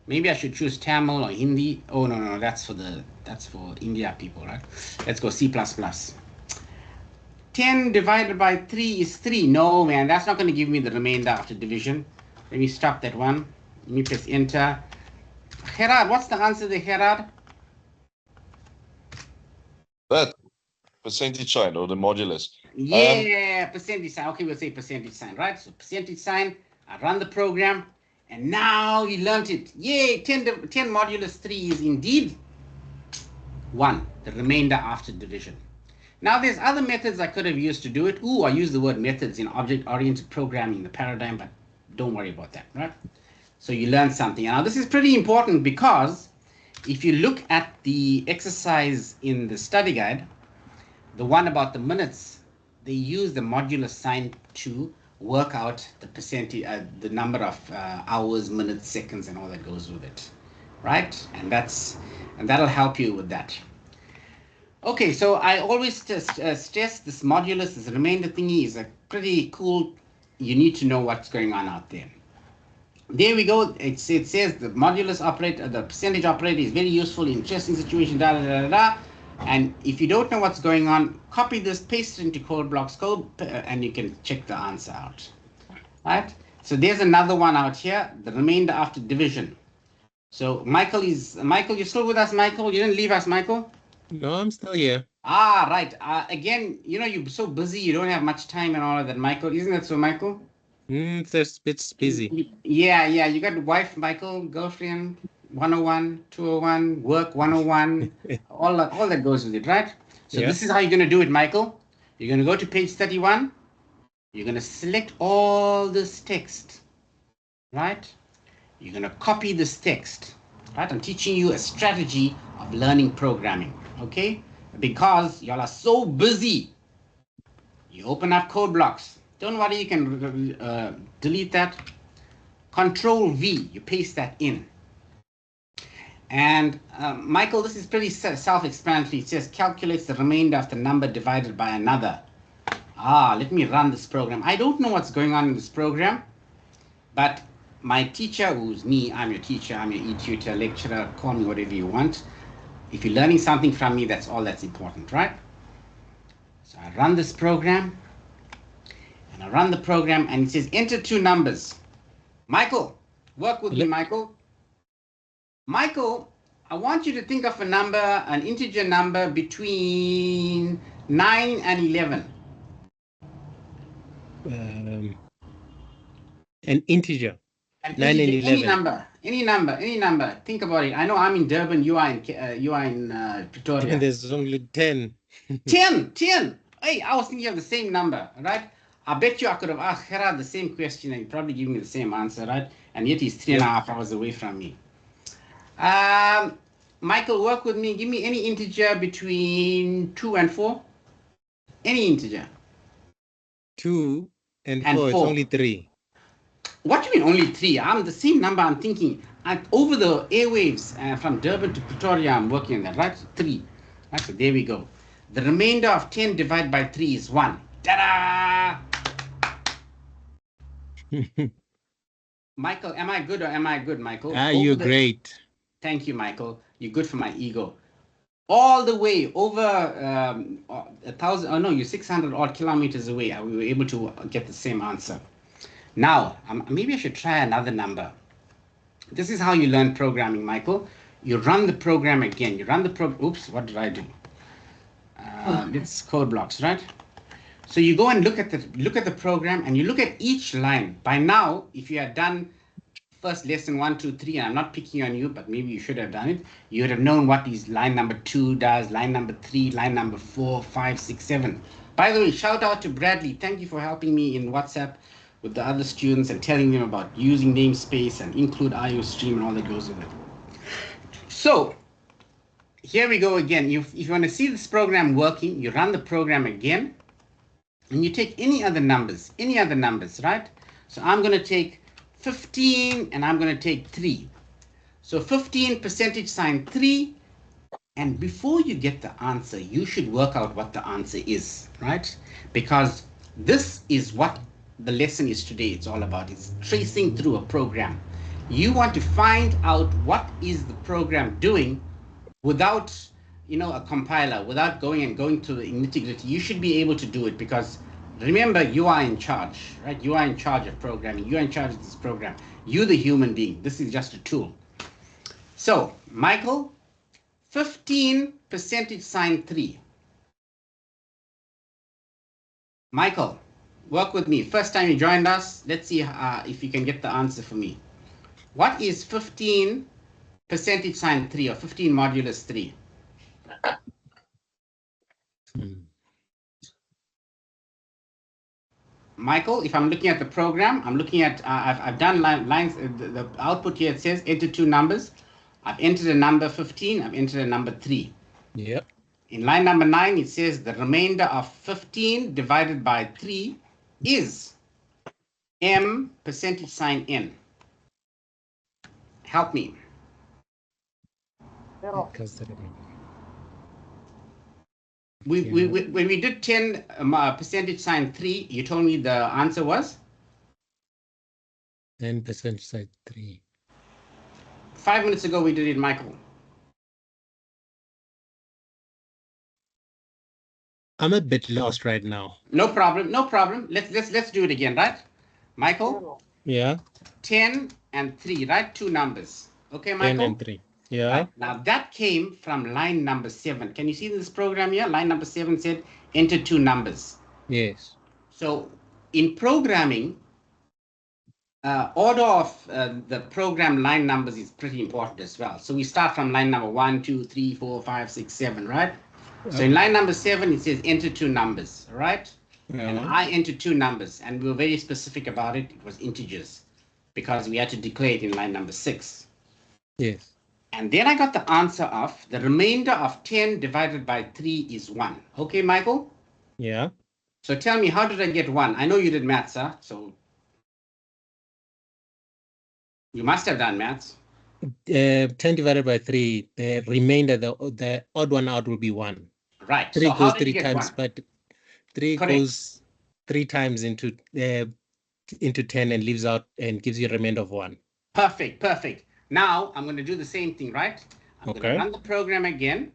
Maybe I should choose Tamil or Hindi. Oh no, that's for India people, right? Let's go C++. 10 divided by 3 is 3. No, man, that's not going to give me the remainder after division. Let me stop that one. Let me press enter. Herad, what's the answer there, Herad? That percentage sign or the modulus. Yeah, percentage sign. Okay, we'll say percentage sign, right? So percentage sign, I run the program, and now he learned it. Yay, 10 modulus 3 is indeed 1, the remainder after division. Now, there's other methods I could have used to do it. Ooh, I use the word methods in object-oriented programming, the paradigm, but don't worry about that, right? So you learn something. Now, this is pretty important because if you look at the exercise in the study guide, the one about the minutes, they use the modulus sign to work out the percentage, the number of hours, minutes, seconds, and all that goes with it, right? And that'll help you with that. Okay, so I always stress this modulus, this remainder thingy is a pretty cool. You need to know what's going on out there. There we go. It says the modulus operator, the percentage operator is very useful in interesting situations, da da da da da. And if you don't know what's going on, copy this, paste it into code blocks code, and you can check the answer out. Right? So there's another one out here, the remainder after division. So Michael, you're still with us, Michael? You didn't leave us, Michael? No, I'm still here. Ah, right. Again, you're so busy, you don't have much time and all of that, Michael. Isn't that so, Michael? It's a bit busy. Yeah. You got a wife, Michael, girlfriend, 101, 201, work 101, all that goes with it, right? So This is how you're going to do it, Michael. You're going to go to page 31. You're going to select all this text, right? You're going to copy this text, right? I'm teaching you a strategy of learning programming. Okay, because y'all are so busy. You open up code blocks. Don't worry, you can delete that. Control V, you paste that in. And Michael, this is pretty self-explanatory. It says calculates the remainder of the number divided by another. Let me run this program. I don't know what's going on in this program, but my teacher, who's me, I'm your teacher, I'm your e-tutor, lecturer, call me whatever you want. If you're learning something from me, that's all that's important, right? So I run this program, and I run the program, and it says enter 2 numbers. Michael, work with me, Michael. Michael, I want you to think of a number, an integer number between 9 and 11. An integer. 9 and 11. Any number. Think about it. I know I'm in Durban. You are in Pretoria. And there's only 10. 10. Hey, I was thinking of the same number, right? I bet you I could have asked Herad the same question and he'd probably give me the same answer, right? And yet he's 3.5 hours away from me. Michael, work with me. Give me any integer between 2 and 4. Any integer. 2 and 4. It's only 3. What do you mean only 3? I'm the same number I'm thinking. Over the airwaves from Durban to Pretoria, I'm working on that, right? 3. Right, so there we go. The remainder of 10 divided by 3 is 1. Ta-da! Michael, am I good or am I good, Michael? You're great. Thank you, Michael. You're good for my ego. All the way over 1,000, you're 600 odd kilometers away. We were able to get the same answer. Now, maybe I should try another number. This is how you learn programming, Michael. You run the program again. You run the oops, what did I do? It's code blocks, right? So you go and look at the program, and you look at each line. By now, if you had done first lesson 1, 2, 3, and I'm not picking on you, but maybe you should have done it, you would have known what is line number 2 does, line number 3, line number 4, 5, 6, 7. By the way, shout out to Bradley. Thank you for helping me in WhatsApp with the other students and telling them about using namespace and include IO stream and all that goes with it. So here we go again. If you want to see this program working, you run the program again, and you take any other numbers, right? So I'm going to take 15, and I'm going to take 3. So 15 percentage sign 3, and before you get the answer, you should work out what the answer is, right? Because this is what the lesson is today. It's all about. It's tracing through a program. You want to find out what is the program doing without, a compiler, without going to the nitty-gritty. You should be able to do it, because remember, you are in charge, right? You are in charge of programming. You are in charge of this program. You, the human being. This is just a tool. So, Michael, 15 percentage sign 3. Michael, work with me. First time you joined us. Let's see if you can get the answer for me. What is 15 percentage sign 3, or 15 modulus 3? Michael, if I'm looking at the program, I'm looking at, I've done lines, the output here, it says enter 2 numbers. I've entered a number 15, I've entered a number 3. Yep. In line number 9, it says the remainder of 15 divided by 3 is m percentage sign n. Help me. When we did 10 percentage sign 3, you told me the answer was? 10 percentage sign 3. 5 minutes ago we did it, Michael. I'm a bit lost right now. No problem, no problem. Let's do it again, right? Michael? Yeah. 10 and 3, right? 2 numbers. Okay, Michael? 10 and 3. Yeah. Right. Now that came from line number 7. Can you see this program here? Line number 7 said enter 2 numbers. Yes. So in programming, order of the program line numbers is pretty important as well. So we start from line number 1, 2, 3, 4, 5, 6, 7, right? So in line number 7, it says enter 2 numbers, right? Yeah. And I entered 2 numbers, and we were very specific about it. It was integers, because we had to declare it in line number 6. Yes. And then I got the answer of the remainder of 10 divided by 3 is 1. Okay, Michael? Yeah. So tell me, how did I get 1? I know you did maths, huh? So you must have done maths. 10 divided by 3, the remainder, the odd one out will be 1. Right. 3 so goes 3 times, 1? But 3 Correct. goes 3 times into 10 and leaves out and gives you a remainder of 1. Perfect, perfect. Now I'm going to do the same thing, right? I'm going to run the program again,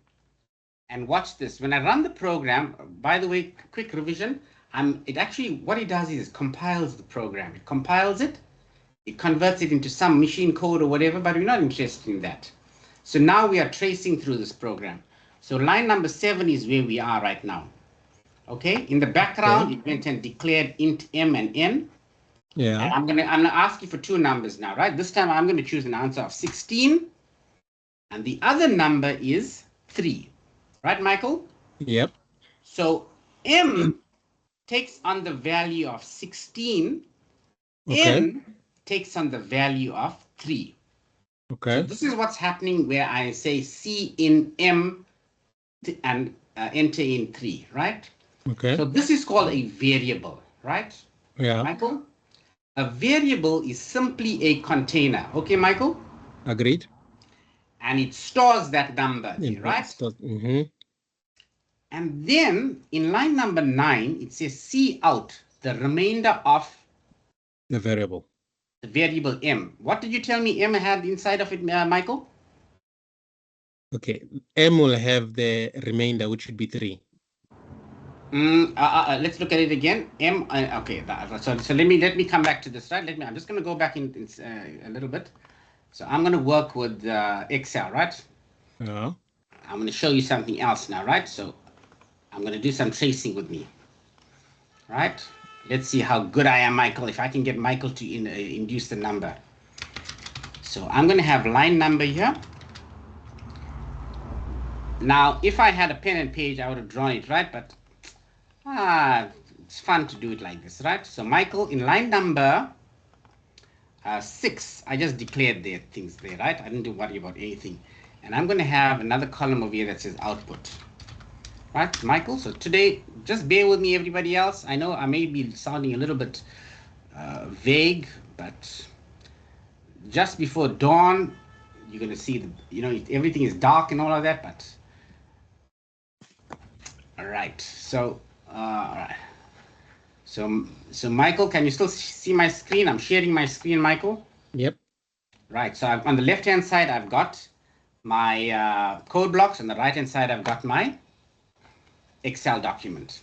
and watch this. When I run the program, by the way, quick revision, it actually, what it does is compiles the program. It compiles it, it converts it into some machine code or whatever, but we're not interested in that. So now we are tracing through this program. So line number 7 is where we are right now. Okay, in the background, it went and declared int m and n. Yeah. And I'm gonna ask you for 2 numbers now, right? This time I'm gonna choose an answer of 16, and the other number is 3, right, Michael? Yep. So m takes on the value of 16, n takes on the value of 3. Okay. So this is what's happening where I say C in m and enter in 3, right? Okay. So this is called a variable, right? Yeah. Michael? A variable is simply a container. Okay, Michael? Agreed. And it stores that number, right? And then in line number 9, it says C out the remainder of the variable. The variable m. What did you tell me m had inside of it, Michael? Okay, m will have the remainder, which should be 3. Let's look at it again. M. Okay. So let me come back to this. Right. I'm just going to go back in a little bit. So I'm going to work with Excel, right? Yeah. I'm going to show you something else now, right? So I'm going to do some tracing with me, right? Let's see how good I am, Michael, if I can get Michael to induce the number. So I'm going to have line number here. Now, if I had a pen and page, I would have drawn it, right? But it's fun to do it like this, right? So Michael, in line number 6, I just declared the things there, right? I didn't worry about anything. And I'm going to have another column over here that says output. Right, Michael? So today, just bear with me, everybody else. I know I may be sounding a little bit vague, but just before dawn, you're going to see, everything is dark and all of that, but all right. So, all right. So Michael, can you still see my screen? I'm sharing my screen, Michael. Yep. Right. So on the left-hand side, I've got my code blocks. On the right-hand side, I've got my Excel document.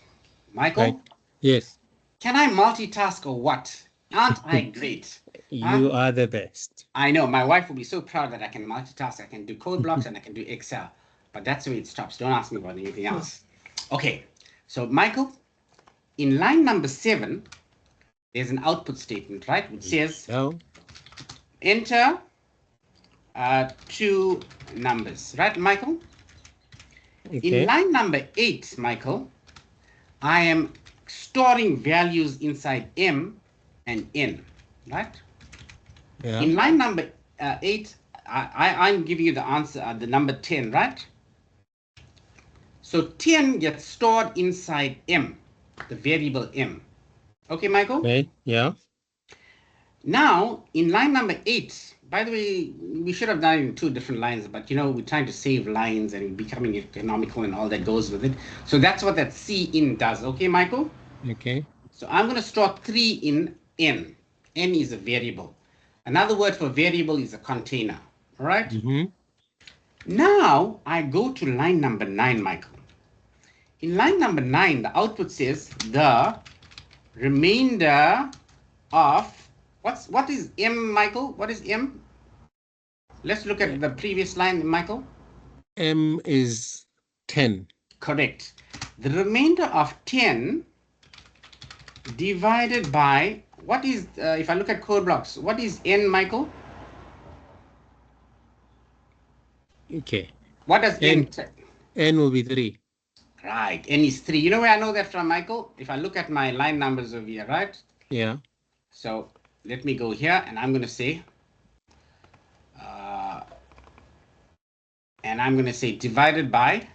Michael? Right. Yes. Can I multitask or what? Aren't I great? You are the best. I know. My wife will be so proud that I can multitask. I can do code blocks and I can do Excel. But that's where it stops. Don't ask me about anything else. Okay. So, Michael, in line number 7, there's an output statement, right? Which says, enter 2 numbers. Right, Michael? Okay. In line number 8, Michael, I am storing values inside M and N, right? Yeah. In line number 8, I'm giving you the answer, the number 10, right? So 10 gets stored inside M, the variable M. Okay, Michael? Okay. Yeah. Now, in line number 8, by the way, we should have done it in 2 different lines, but we're trying to save lines and becoming economical and all that goes with it. So that's what that C in does. Okay, Michael? Okay. So I'm going to store 3 in N. N is a variable. Another word for variable is a container. All right? Mm-hmm. Now I go to line number 9, Michael. In line number 9, the output says the remainder of what is M, Michael? What is M? Let's look at the previous line, Michael. M is 10. Correct. The remainder of 10 divided by, what is, if I look at code blocks, what is N, Michael? Okay. What does N? N will be 3. Right, N is 3. You know where I know that from, Michael? If I look at my line numbers over here, right? Yeah. So let me go here and I'm going to say, divided by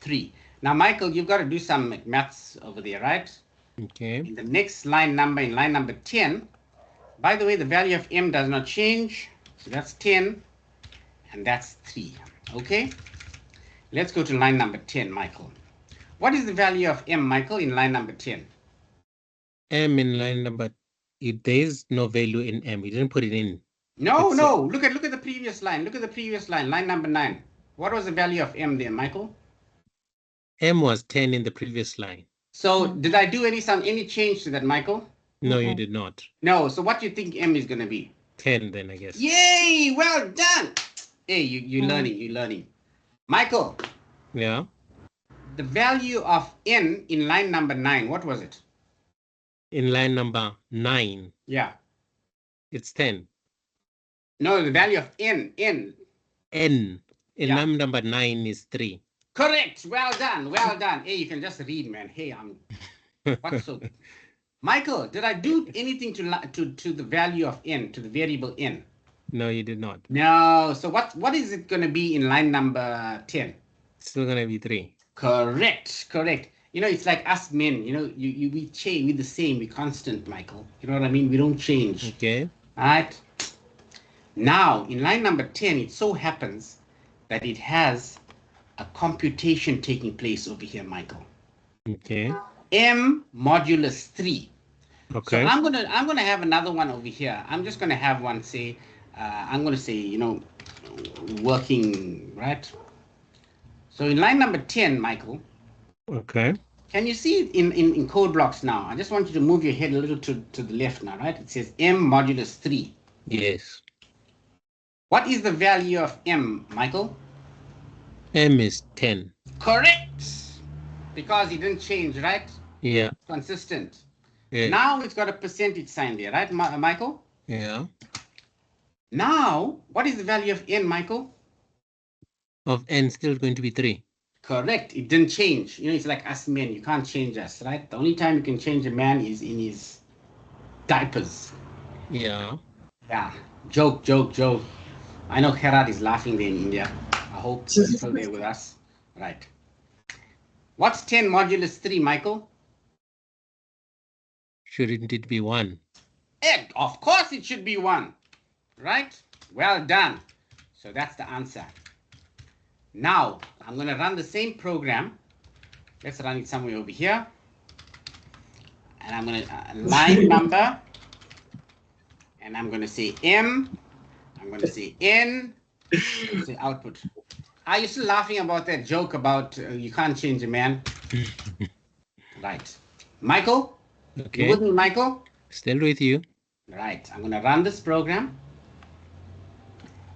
3. Now, Michael, you've got to do some maths over there, right? Okay. In the next line number, in line number 10, by the way, the value of M does not change. So that's 10 and that's 3. Okay. Let's go to line number 10, Michael. What is the value of M, Michael, in line number 10? M in line number, there is no value in M. We didn't put it in. No. Look at the previous line. Look at the previous line, line number 9. What was the value of M there, Michael? M was 10 in the previous line. So did I do any change to that, Michael? No, you did not. No. So what do you think M is going to be? 10 then, I guess. Yay! Well done. Hey, you're learning. Michael. Yeah. The value of N in line number 9, what was it? In line number 9. Yeah. It's 10. No, the value of N. N. In line number 9 is 3. Correct. Well done. Hey, you can just read, man. Hey, what's so good? Michael, did I do anything to the value of N, to the variable N? No, you did not. No. So what is it going to be in line number 10? It's still going to be 3. Correct. It's like us men, we change, we're the same, we're constant, Michael. You know what I mean? We don't change. Okay. All right. Now, in line number 10, it so happens that it has a computation taking place over here, Michael. Okay. M modulus 3. Okay. So I'm gonna have another one over here. I'm just gonna have one say, I'm gonna say, working, right? So in line number 10, Michael. Okay. Can you see it in code blocks now? I just want you to move your head a little to the left now, right? It says M modulus 3. Yes. What is the value of m, Michael? M is 10. Correct. Because it didn't change, right? Yeah. Consistent. Yeah. Now it's got a percentage sign there, right, Michael? Yeah. Now, what is the value of n, Michael? Of n still going to be 3. Correct. It didn't change. You know, it's like us men. You can't change us, right? The only time you can change a man is in his diapers. Yeah. Yeah. Joke, joke, joke. I know Gerard is laughing there in India. I hope he's still there with us. Right. What's 10 modulus 3, Michael? Shouldn't it be 1? Of course it should be 1. Right? Well done. So that's the answer. Now, I'm going to run the same program. Let's run it somewhere over here. And I'm going to line number. And I'm going to say M. I'm going to say N. Say output. Are you still laughing about that joke about you can't change a man? Right. Michael? Okay. You with me, Michael? Still with you. Right. I'm going to run this program.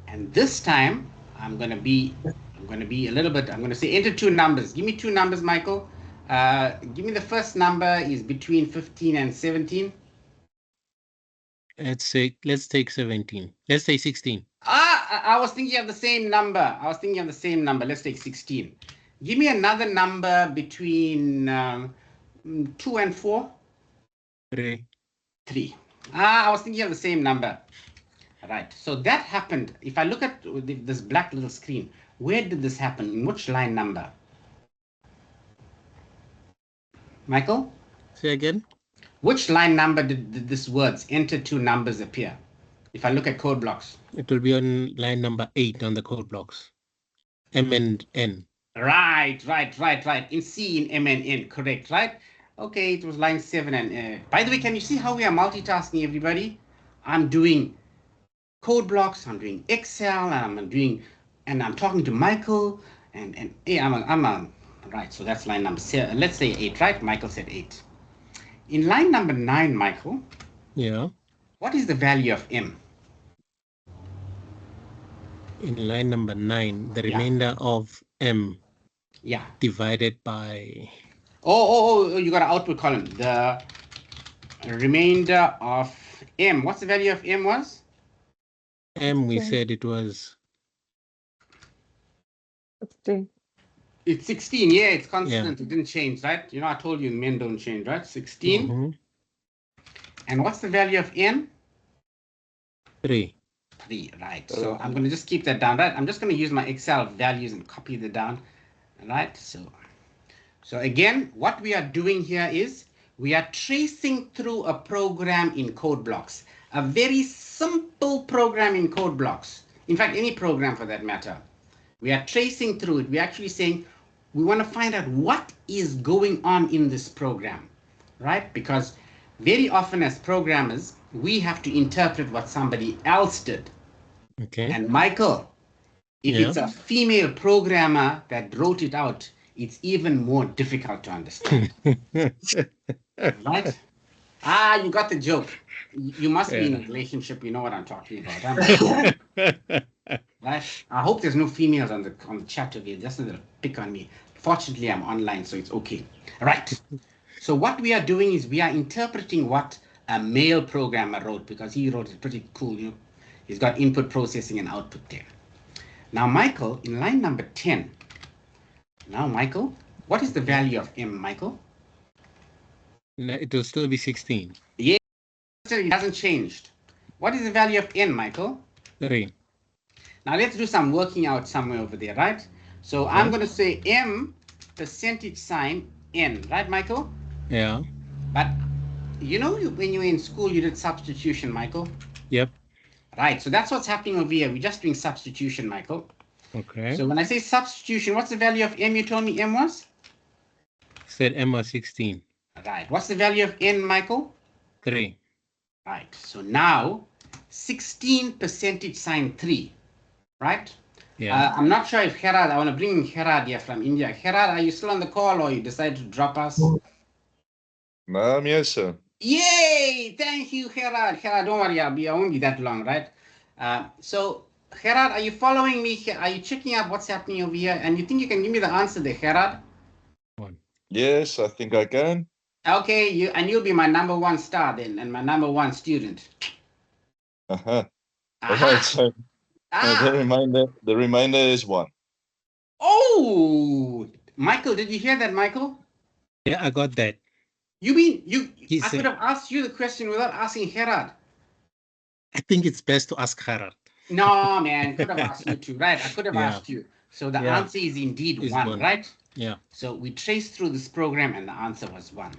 And this time, I'm going to be a little bit, I'm going to say enter 2 numbers. Give me 2 numbers, Michael. Give me the first number is between 15 and 17. Let's take 17. Let's say 16. I was thinking of the same number. Let's take 16. Give me another number between 2 and 4. 3. 3. I was thinking of the same number. Right. So that happened. If I look at this black little screen, where did this happen? In which line number? Michael? Say again? Which line number did this words enter 2 numbers appear? If I look at code blocks. It will be on line number 8 on the code blocks. M and N. Right. In C, in M and N, correct, right? Okay, it was line 7 and by the way, can you see how we are multitasking, everybody? I'm doing code blocks, I'm doing Excel, and I'm talking to Michael, and I'm right. So that's line number 7. Let's say 8, right? Michael said 8. In line number 9, Michael. Yeah. What is the value of M? In line number 9, the remainder of M. Yeah. Divided by. Oh, you got an output column. The remainder of M. What's the value of M was? M, we said it was 16. It's 16. Yeah, it's constant. Yeah. It didn't change, right? You know, I told you men don't change, right? 16. Mm-hmm. And what's the value of N? 3. 3, right. So I'm going to just keep that down, right? I'm just going to use my Excel values and copy that down, right? So again, what we are doing here is we are tracing through a program in code blocks, a very simple program in code blocks. In fact, any program for that matter. We are tracing through it. We're actually saying we want to find out what is going on in this program, right? Because very often as programmers, we have to interpret what somebody else did. Okay. And Michael, if it's a female programmer that wrote it out, it's even more difficult to understand. Right? You got the joke. You must be in a relationship. You know what I'm talking about. Right? I hope there's no females on the chat today. Just a little pick on me. Fortunately, I'm online, so it's okay. Right. So what we are doing is we are interpreting what a male programmer wrote, because he wrote it pretty cool. You know, he's got input processing and output there. Now, Michael, in line number 10. Now, Michael, what is the value of M, Michael? It will still be 16. Yeah, it hasn't changed. What is the value of N, Michael? 3. Now let's do some working out somewhere over there, right? So I'm going to say M percentage sign N, right, Michael? Yeah. But you know, when you were in school, you did substitution, Michael? Yep. Right, so that's what's happening over here. We're just doing substitution, Michael. Okay. So when I say substitution, what's the value of M? You told me M was? Said M was 16. Right. What's the value of N, Michael? 3. Right. So now 16 percentage sign 3. Right? Yeah. I'm not sure if Gerard, I want to bring in Gerard here from India. Gerard, are you still on the call or you decided to drop us? No, I'm here, sir. Yay! Thank you, Gerard. Gerard, don't worry, I won't be that long, right? So Gerard, are you following me here? Are you checking out what's happening over here? And you think you can give me the answer there, Gerard? Yes, I think I can. Okay, you'll be my number one star then, and my number one student. Uh-huh. All Aha. right, so the remainder is 1. Oh, Michael, did you hear that, Michael? Yeah, I got that. You mean He I said- could have asked you the question without asking Gerard. I think it's best to ask Gerard. No, man, could have asked you too, right? I could have Yeah. asked you. So the Yeah. answer is indeed Is 1, one. right? Yeah. So we traced through this program and the answer was 1.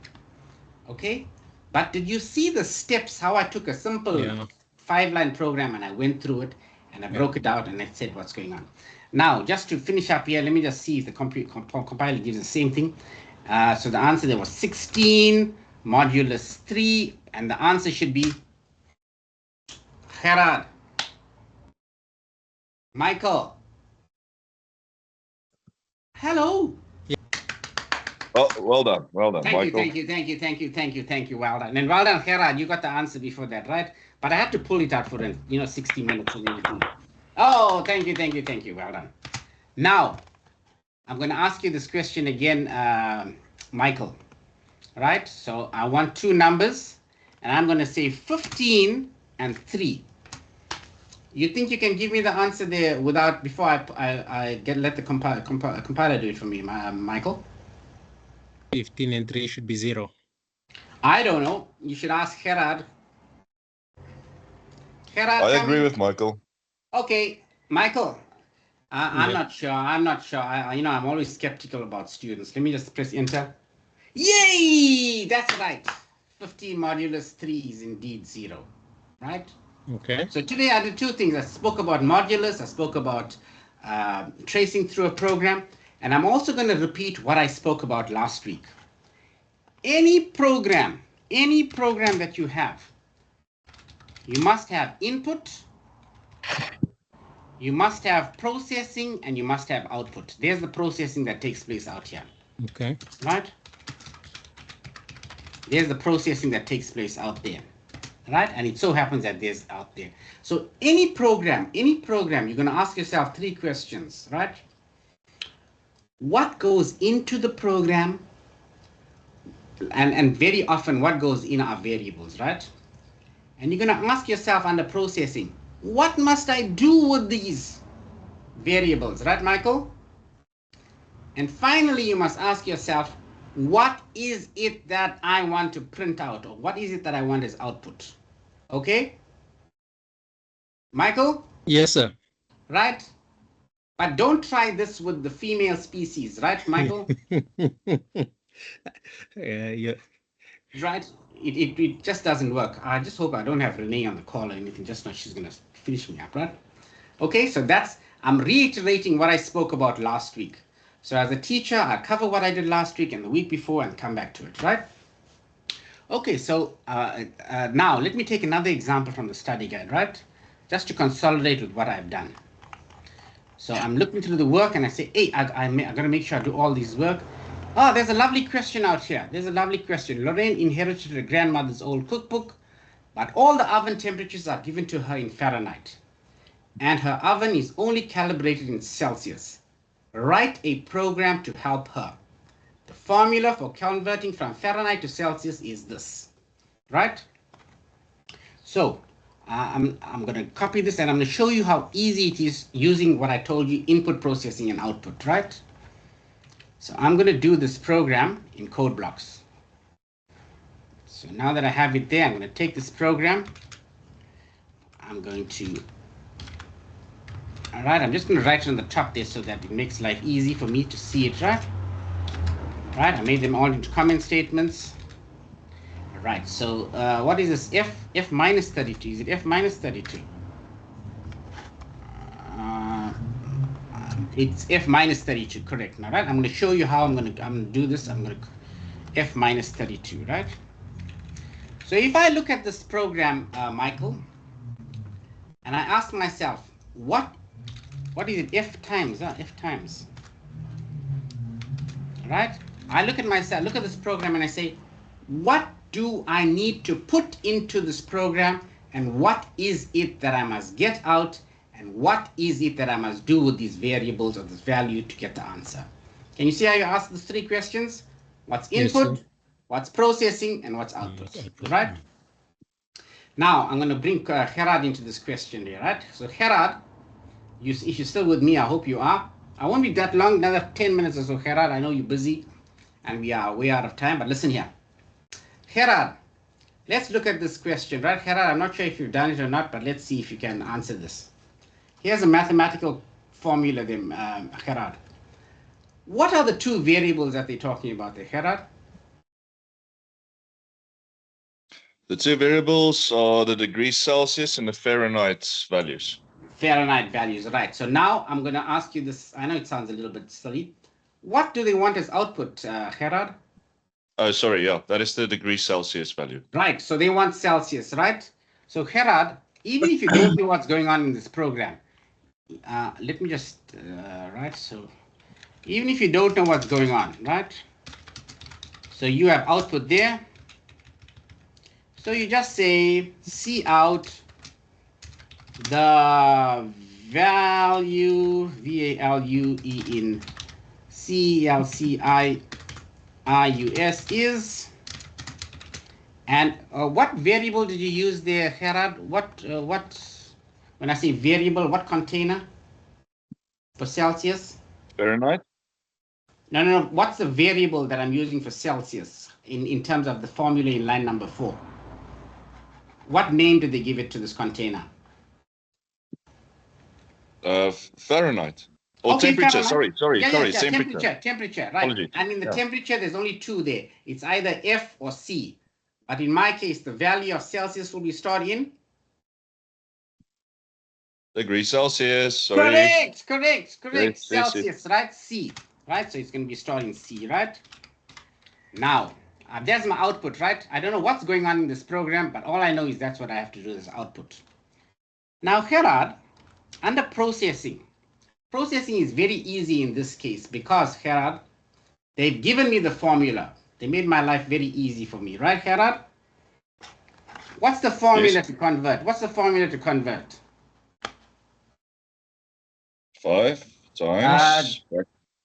Okay? But did you see the steps, how I took a simple 5-line program and I went through it and I broke it out and I said what's going on. Now, just to finish up here, let me just see if the compiler gives the same thing. So the answer there was 16 modulus 3, and the answer should be Gerard. Michael. Hello. Oh, well done, Michael. Thank you. Well done. And well done, Gerard. You got the answer before that, right? But I had to pull it out for 60 minutes and everything. Oh, thank you. Well done. Now, I'm going to ask you this question again, Michael. Right? So I want 2 numbers, and I'm going to say 15 and 3. You think you can give me the answer there before I let the compiler do it for me, Michael? 15 and 3 should be 0. I don't know. You should ask Gerard. Gerard, I agree with Michael. Okay, Michael. I'm not sure. I'm always skeptical about students. Let me just press enter. Yay! That's right. 15 modulus 3 is indeed 0. Right? Okay. So today I did 2 things. I spoke about modulus. I spoke about tracing through a program. And I'm also going to repeat what I spoke about last week. Any program that you have, you must have input, you must have processing, and you must have output. There's the processing that takes place out here. Okay. Right? There's the processing that takes place out there. Right? And it so happens that there's out there. So any program, you're going to ask yourself 3 questions, right? What goes into the program? And very often what goes in are variables, right? And you're going to ask yourself under processing, what must I do with these variables, right, Michael? And finally, you must ask yourself, what is it that I want to print out, or what is it that I want as output? Okay? Michael? Yes, sir. Right? But don't try this with the female species, right, Michael? Yeah. Right? It just doesn't work. I just hope I don't have Renee on the call or anything. Just know she's going to finish me up, right? Okay, so I'm reiterating what I spoke about last week. So as a teacher, I cover what I did last week and the week before and come back to it, right? Okay, so now let me take another example from the study guide, right? Just to consolidate with what I've done. So I'm looking through the work and I say, hey, I'm going to make sure I do all this work. Oh, there's a lovely question out here. There's a lovely question. Lorraine inherited her grandmother's old cookbook, but all the oven temperatures are given to her in Fahrenheit. And her oven is only calibrated in Celsius. Write a program to help her. The formula for converting from Fahrenheit to Celsius is this, right? So I'm going to copy this and I'm going to show you how easy it is using what I told you, input processing and output, right? So I'm going to do this program in code blocks. So now that I have it there, I'm going to take this program. I'm going to, all right, I'm just going to write it on the top there so that it makes life easy for me to see it, right? Right, I made them all into comment statements. All right, so what is this? F minus 32. Is it F minus 32? It's F minus 32, correct. Now, right, I'm going to show you how I'm going to do this. I'm going to F minus 32, right? So if I look at this program, Michael, and I ask myself, what is it? F times, F times, right? I look at myself, look at this program, and I say, what do I need to put into this program, and what is it that I must get out And what is it that I must do with these variables or this value to get the answer? Can you see how you ask these 3 questions? What's input, Yes, what's processing, and what's output, output, right? Now, I'm going to bring Gerard into this question here, right? So, Gerard, if you're still with me, I hope you are. I won't be that long, another 10 minutes or so, Gerard. I know you're busy and we are way out of time, but listen here. Gerard, let's look at this question, right? Gerard, I'm not sure if you've done it or not, but let's see if you can answer this. Here's a mathematical formula, Gerard. What are the 2 variables that they're talking about there, Gerard? The 2 variables are the degrees Celsius and the Fahrenheit values. Fahrenheit values, right. So now I'm going to ask you this. I know it sounds a little bit silly. What do they want as output, Gerard? Oh, sorry, yeah, that is the degrees Celsius value. Right, so they want Celsius, right? So Gerard, even if you don't know what's going on in this program, let me just, right, so even if you don't know what's going on, right? So you have output there. So you just say C out the value, V-A-L-U-E in C-L-C-I-I-U-S is, and what variable did you use there, Gerard? What, when I say variable, what container for Celsius? Fahrenheit? No. What's the variable that I'm using for Celsius in terms of the formula in line number 4? What name did they give it to this container? Fahrenheit. Or Okay, temperature, Fahrenheit. sorry, Temperature, right. Apologies. And in the Yeah. temperature, there's only 2 there. It's either F or C. But in my case, the value of Celsius will be stored in? Degrees Celsius, sorry. Correct. Yes. Celsius, right? C, right? So it's going to be stored in C, right? Now, there's my output, right? I don't know what's going on in this program, but all I know is that's what I have to do is output. Now, Gerard, under processing is very easy in this case because, Gerard, they've given me the formula. They made my life very easy for me, right, Gerard? What's the formula to convert? 5 times.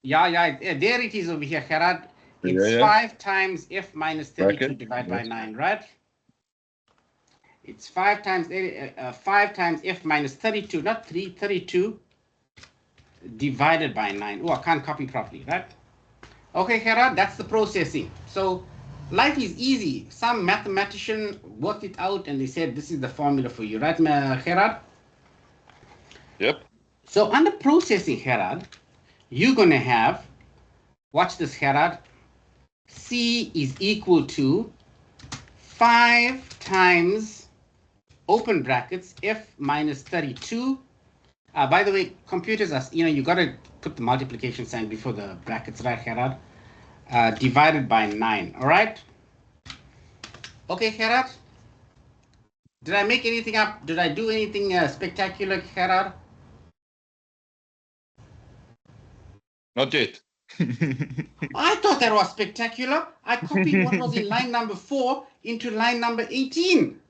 Yeah, there it is over here, Gerard. It's 5 times F minus 32 divided by 9, right? It's 5 times F minus 32, not 32 divided by 9. Oh, I can't copy properly, right? Okay, Gerard, that's the processing. So life is easy. Some mathematician worked it out and they said this is the formula for you, right, Gerard? Yep. So under processing, Gerard, you're going to have, watch this, Gerard, C is equal to 5 times, open brackets, F minus 32. By the way, computers are, you got to put the multiplication sign before the brackets, right, Gerard? Divided by 9, all right? Okay, Gerard? Did I make anything up? Did I do anything spectacular, Gerard? Not yet. I thought that was spectacular. I copied what was in line number 4 into line number 18.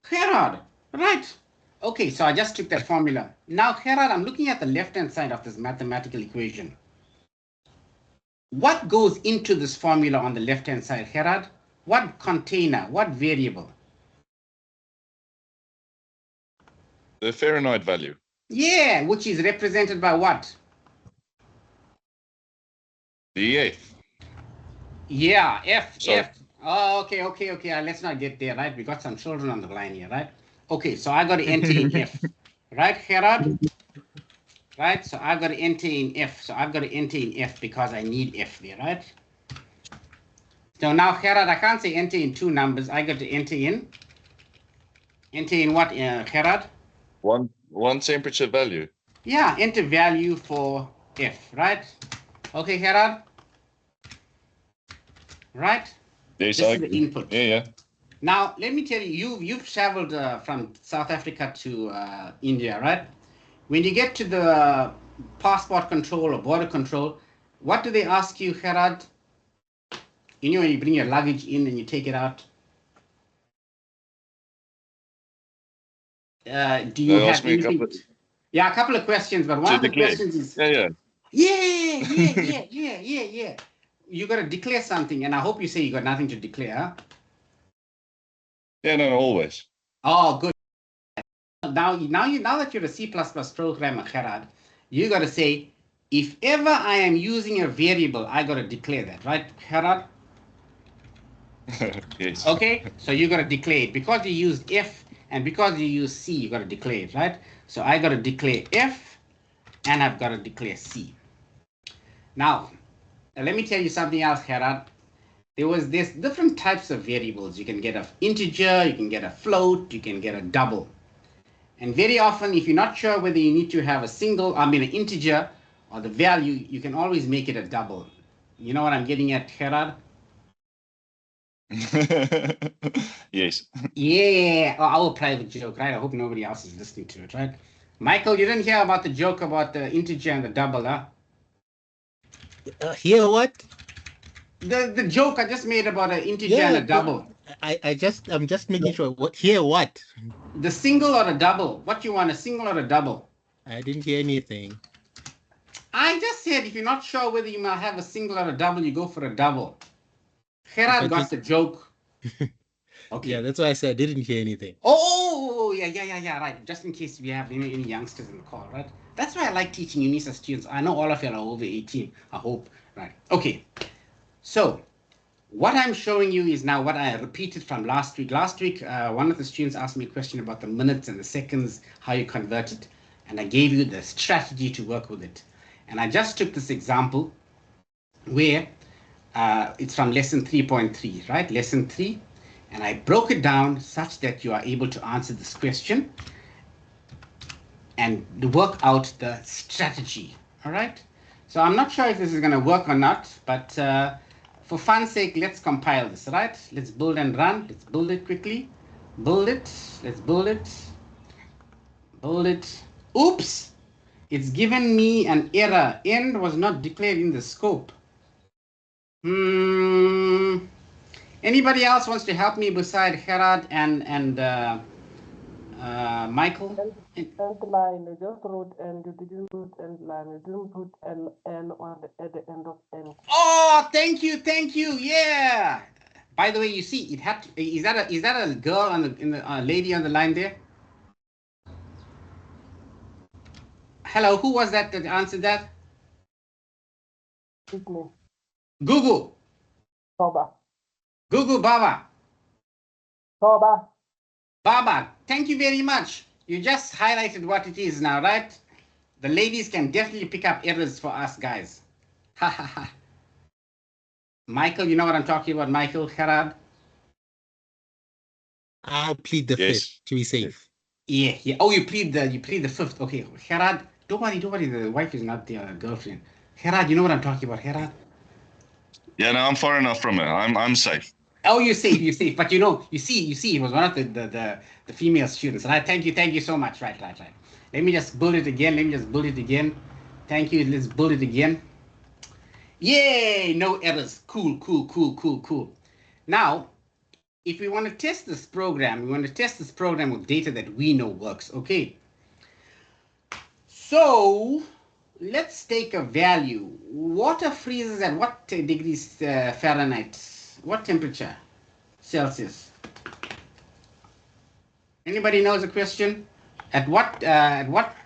Gerard, right? Okay, so I just took that formula. Now, Gerard, I'm looking at the left-hand side of this mathematical equation. What goes into this formula on the left-hand side, Gerard? What container, what variable? The Fahrenheit value. Yeah, which is represented by what? The F. Yeah, F. Sorry. Oh, okay. Let's not get there, right? We got some children on the line here, right? Okay, so I got to enter in F. Right, Gerard? Right, so I've got to enter in F. So I've got to enter in F because I need F there, right? So now, Gerard, I can't say enter in 2 numbers. I got to enter in what, Gerard? One temperature value. Yeah, enter value for F, right? Okay, Gerard? Right? Yes, This is the input. Yeah. Now, let me tell you, you've traveled from South Africa to India, right? When you get to the passport control or border control, what do they ask you, Gerard? You know when you bring your luggage in and you take it out? Do you have anything? Yeah, a couple of questions, but one of the questions is yeah. You got to declare something, and I hope you say you got nothing to declare. Huh? Yeah, no, always. Oh, good. Now that you're a C++ programmer, Gerard, you got to say, if ever I am using a variable, I got to declare that, right, Gerard? Yes. Okay, so you got to declare it. Because you use F and because you use C, you got to declare it, right? So I got to declare F and I've got to declare C. Now, let me tell you something else, Gerard. There's different types of variables. You can get an integer, you can get a float, you can get a double. And very often, if you're not sure whether you need to have an integer or the value, you can always make it a double. You know what I'm getting at, Gerard? Yes. Yeah, our private joke, right? I hope nobody else is listening to it, right? Michael, you didn't hear about the joke about the integer and the double, huh? Hear what? The joke I just made about an integer and a double. I'm just making sure. What? Hear what? The single or a double? What you want, a single or a double? I didn't hear anything. I just said if you're not sure whether you might have a single or a double, you go for a double. Gerard got the joke. Okay. Yeah, that's why I said I didn't hear anything. Oh, yeah, right. Just in case we have any youngsters in the call, right? That's why I like teaching UNISA students. I know all of you are over 18, I hope, right? Okay, so what I'm showing you is now what I repeated from last week. Last week, one of the students asked me a question about the minutes and the seconds, how you convert it, and I gave you the strategy to work with it. And I just took this example where it's from lesson 3.3, right? Lesson 3. And I broke it down such that you are able to answer this question and work out the strategy, all right? So I'm not sure if this is going to work or not, but for fun's sake, let's compile this, right? Let's build and run. Let's build it quickly. Build it. Let's build it. Build it. Oops! It's given me an error. End was not declared in the scope. Anybody else wants to help me beside Gerard and Michael? End line, you just wrote and you didn't put end line, you didn't put N on at the end of end. Oh, thank you, yeah. By the way, you see, it had to, is that a girl on the lady on the line there? Hello, who was that answered that? It's me. Google. Baba. Google Baba. Baba. Baba, thank you very much. You just highlighted what it is now, right? The ladies can definitely pick up errors for us guys. Ha ha ha. Michael, you know what I'm talking about, Michael, Gerard? I'll plead the fifth to be safe. Yeah. Oh, you plead the fifth. Okay, Gerard, don't worry, the wife is not the girlfriend. Gerard, you know what I'm talking about, Gerard? Yeah, no, I'm far enough from her. I'm safe. Oh, you're safe. But you see, it was one of the female students. Right? Thank you so much. Right. Let me just build it again. Thank you. Let's build it again. Yay! No errors. Cool. Now, if we want to test this program, with data that we know works. Okay. So let's take a value. Water freezes at what degrees Fahrenheit? What temperature? Celsius. Anybody knows the question? At what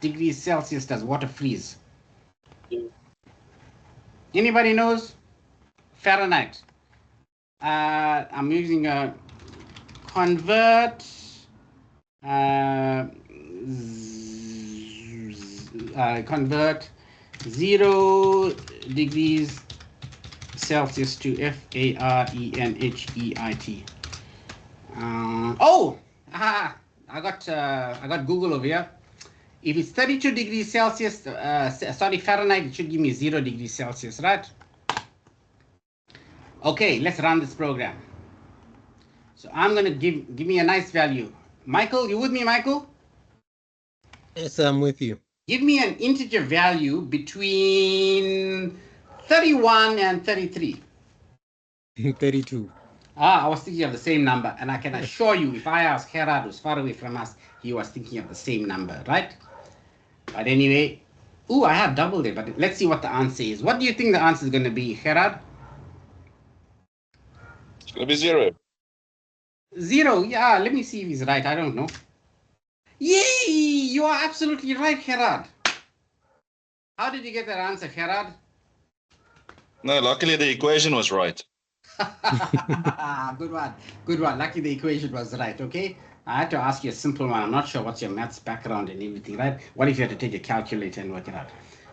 degrees Celsius does water freeze? Anybody knows? Fahrenheit. I'm using a convert convert 0 degrees Celsius to Fahrenheit. I got Google over here. If it's 32 degrees Celsius, Fahrenheit, it should give me 0 degrees Celsius, right? Okay, let's run this program. So I'm gonna give me a nice value. Michael, you with me, Michael? Yes, I'm with you. Give me an integer value between 31 and 33. 32. I was thinking of the same number, and I can assure you, if I ask Gerard, who's far away from us, he was thinking of the same number, right? But anyway, ooh, I have double there, but let's see what the answer is. What do you think the answer is going to be, Gerard? It's going to be 0. 0, yeah, let me see if he's right. I don't know. Yay! You are absolutely right, Gerard. How did you get that answer, Gerard? No, luckily the equation was right. Good one. Good one. Lucky the equation was right, okay? I had to ask you a simple one. I'm not sure what's your maths background and everything, right? What if you had to take a calculator and work it out?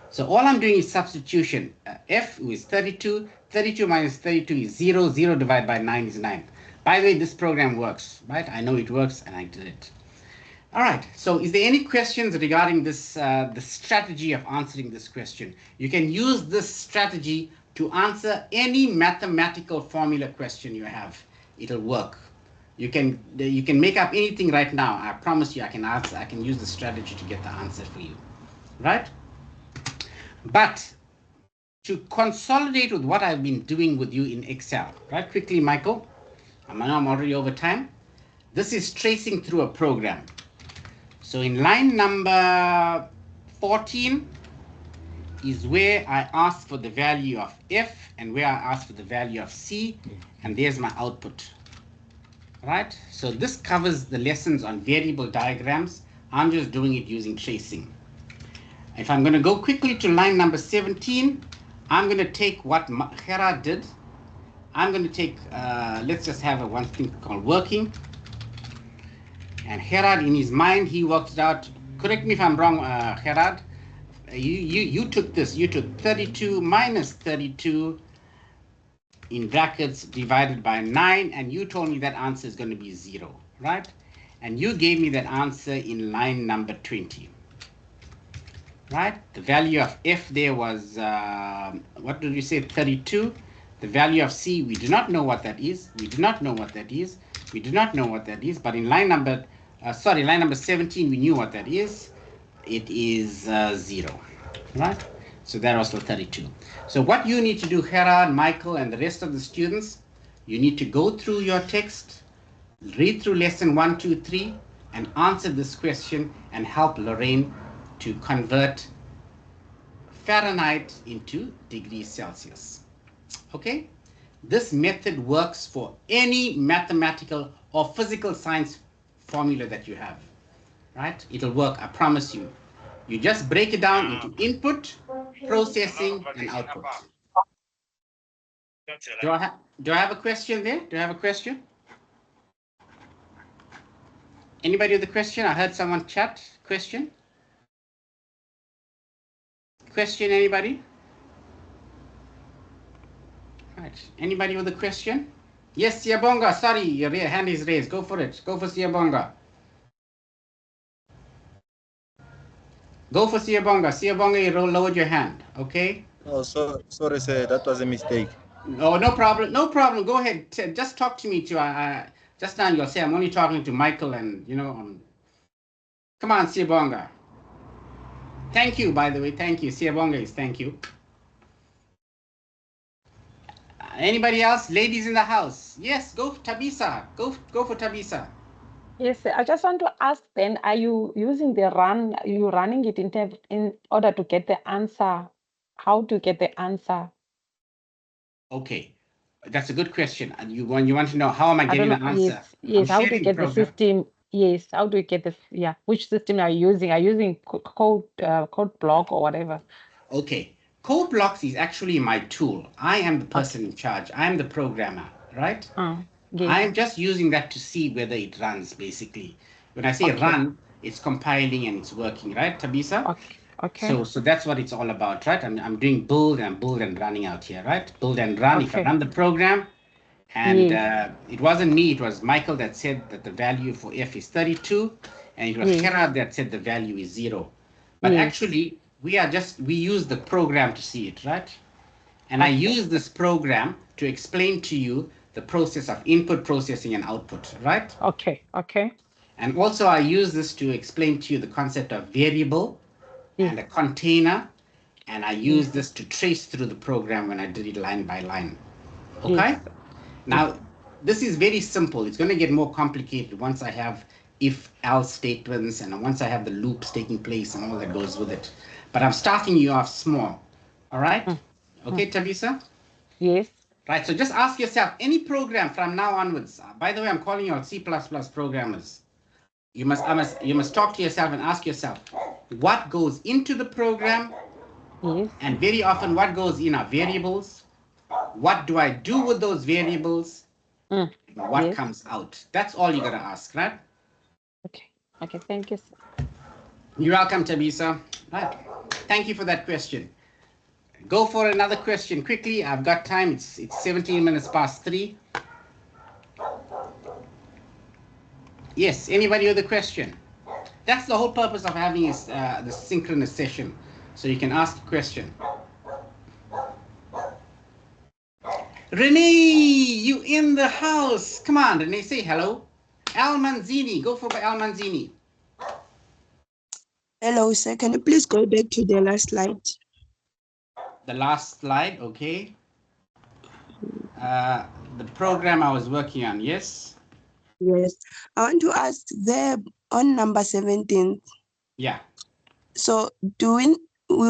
So all I'm doing is substitution. F is 32. 32 minus 32 is 0. 0 divided by 9 is 9. By the way, this program works, right? I know it works and I did it. All right. So is there any questions regarding this, the strategy of answering this question? You can use this strategy to answer any mathematical formula question you have. It'll work. You can make up anything right now. I promise you I can answer. I can use the strategy to get the answer for you, right? But to consolidate with what I've been doing with you in Excel, right? Quickly, Michael. I'm already over time. This is tracing through a program. So in line number 14 is where I ask for the value of F and where I ask for the value of C, and there's my output, right? So this covers the lessons on variable diagrams. I'm just doing it using tracing. If I'm going to go quickly to line number 17, I'm going to take what Gerard did. I'm going to take, let's just have one thing called working. And Gerard, in his mind, he worked it out. Correct me if I'm wrong, Gerard. You took this. You took 32 minus 32 in brackets divided by 9, and you told me that answer is going to be 0, right? And you gave me that answer in line number 20, right? The value of F there was, what did you say, 32? The value of C, we do not know what that is. We do not know what that is. We do not know what that is. But in line number, line number 17, we knew what that is. It is 0, right? So that was for 32. So what you need to do, Gerard, Michael, and the rest of the students, you need to go through your text, read through lesson 1, 2, 3, and answer this question and help Lorraine to convert Fahrenheit into degrees Celsius. Okay? This method works for any mathematical or physical science formula that you have, right? It'll work, I promise you. You just break it down into input, processing, and output. Do I have a question there? Do I have a question? Anybody with a question? I heard someone chat. Question? Question, anybody? Right. Anybody with a question? Yes, Siabonga. Sorry, your hand is raised. Go for it. Go for Siabonga. Go for Siabonga. Siabonga, you lowered your hand. Okay? Oh, sorry, sir. That was a mistake. No, no problem. No problem. Go ahead. Just talk to me too. Just now you'll say I'm only talking to Michael and, you know, come on, Siabonga. Thank you, by the way. Thank you. Siabonga is thank you. Anybody else? Ladies in the house. Yes, go Tabisa. Go for Tabisa. Yes, I just want to ask then, are you using the run, are you running it in order to get the answer? How to get the answer? Okay, that's a good question. And you want to know how am I getting the answer? Yes, how do you get the system? Yes, how do you get the, which system are you using? Are you using code block or whatever? Okay, code blocks is actually my tool. I am the person in charge. I am the programmer, right? Yes. I am just using that to see whether it runs, basically. When I say run, it's compiling and it's working, right, Tabisa? Okay. So that's what it's all about, right? I'm doing build and running out here, right? Build and run. If I run the program, and it wasn't me, it was Michael that said that the value for F is 32, and it was Gerard that said the value is 0. But actually, we use the program to see it, right? And I use this program to explain to you the process of input, processing, and output, right? Okay. And also I use this to explain to you the concept of variable and a container, and I use this to trace through the program when I did it line by line. Okay? Now, this is very simple. It's going to get more complicated once I have if-else statements, and once I have the loops taking place and all that goes with it. But I'm starting you off small. All right? Okay, Tabisa? Yes. Right, so just ask yourself, any program from now onwards, by the way, I'm calling you all C++ programmers. You must talk to yourself and ask yourself, what goes into the program? Yes. And very often, what goes in are variables? What do I do with those variables? What Yes. comes out? That's all you gotta ask, right? Okay. Okay. Thank you, sir. You're welcome, Tabisa. Right. Thank you for that question. Go for another question quickly. I've got time. It's 17 minutes past 3. Yes, anybody with a question? That's the whole purpose of having is the synchronous session. So you can ask a question. Renee, you in the house. Come on, Renee, say hello. Al Manzini, go for Al Manzini. Hello, sir. Can you please go back to the last slide? The last slide, okay. The program I was working on, yes? Yes. I want to ask there on number 17. Yeah. So we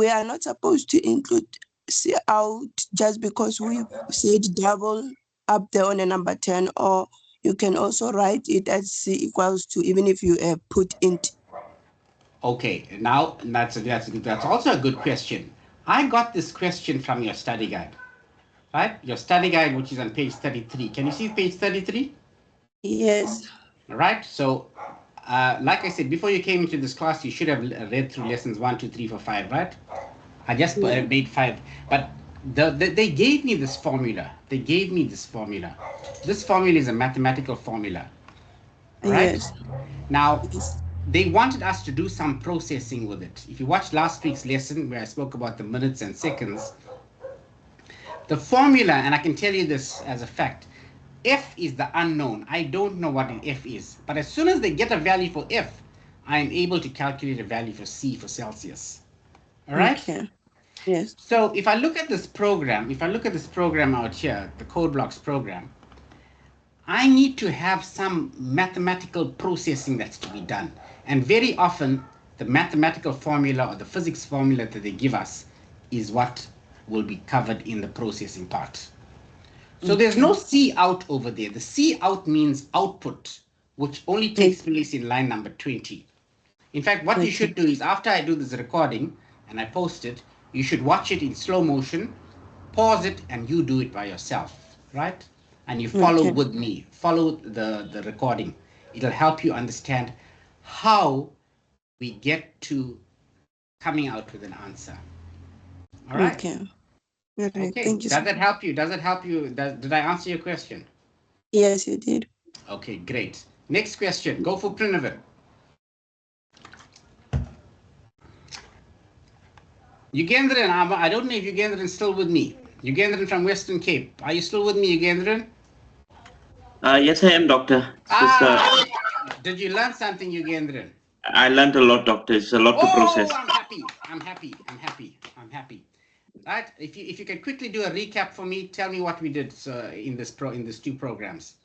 are not supposed to include C out just because we said double up there on a number 10, or you can also write it as C equals to even if you put int. Okay, now that's also a good question. I got this question from your study guide, right? Your study guide, which is on page 33. Can you see page 33? Yes. All right. So, like I said, before you came into this class, you should have read through lessons 1, 2, 3, 4, 5, right? I just made 5, but they gave me this formula. They gave me this formula. This formula is a mathematical formula, right? Yes. Now, Yes. they wanted us to do some processing with it. If you watched last week's lesson where I spoke about the minutes and seconds, the formula, and I can tell you this as a fact, F is the unknown. I don't know what an F is, but as soon as they get a value for F, I am able to calculate a value for C for Celsius. All right? Okay. Yes. So if I look at this program, out here, the code blocks program, I need to have some mathematical processing that's to be done. And very often, the mathematical formula or the physics formula that they give us is what will be covered in the processing part. So there's no C out over there. The C out means output, which only takes place in line number 20. In fact, what you should do is after I do this recording and I post it, you should watch it in slow motion, pause it, and you do it by yourself, right? And you follow with me, follow the recording. It'll help you understand how we get to coming out with an answer. All right? Okay. All right. Okay. Thank you. Does that help you? Does it help you? Did I answer your question? Yes, you did. Okay, great. Next question. Go for Prinavin. Ugendran, I don't know if Ugendran is still with me. Ugendran from Western Cape. Are you still with me, Ugendran? Yes, I am, Doctor. Did you learn something, Ugendran? I learned a lot, Doctor. It's a lot to process. I'm happy. Right? If you can quickly do a recap for me, tell me what we did in these two programs.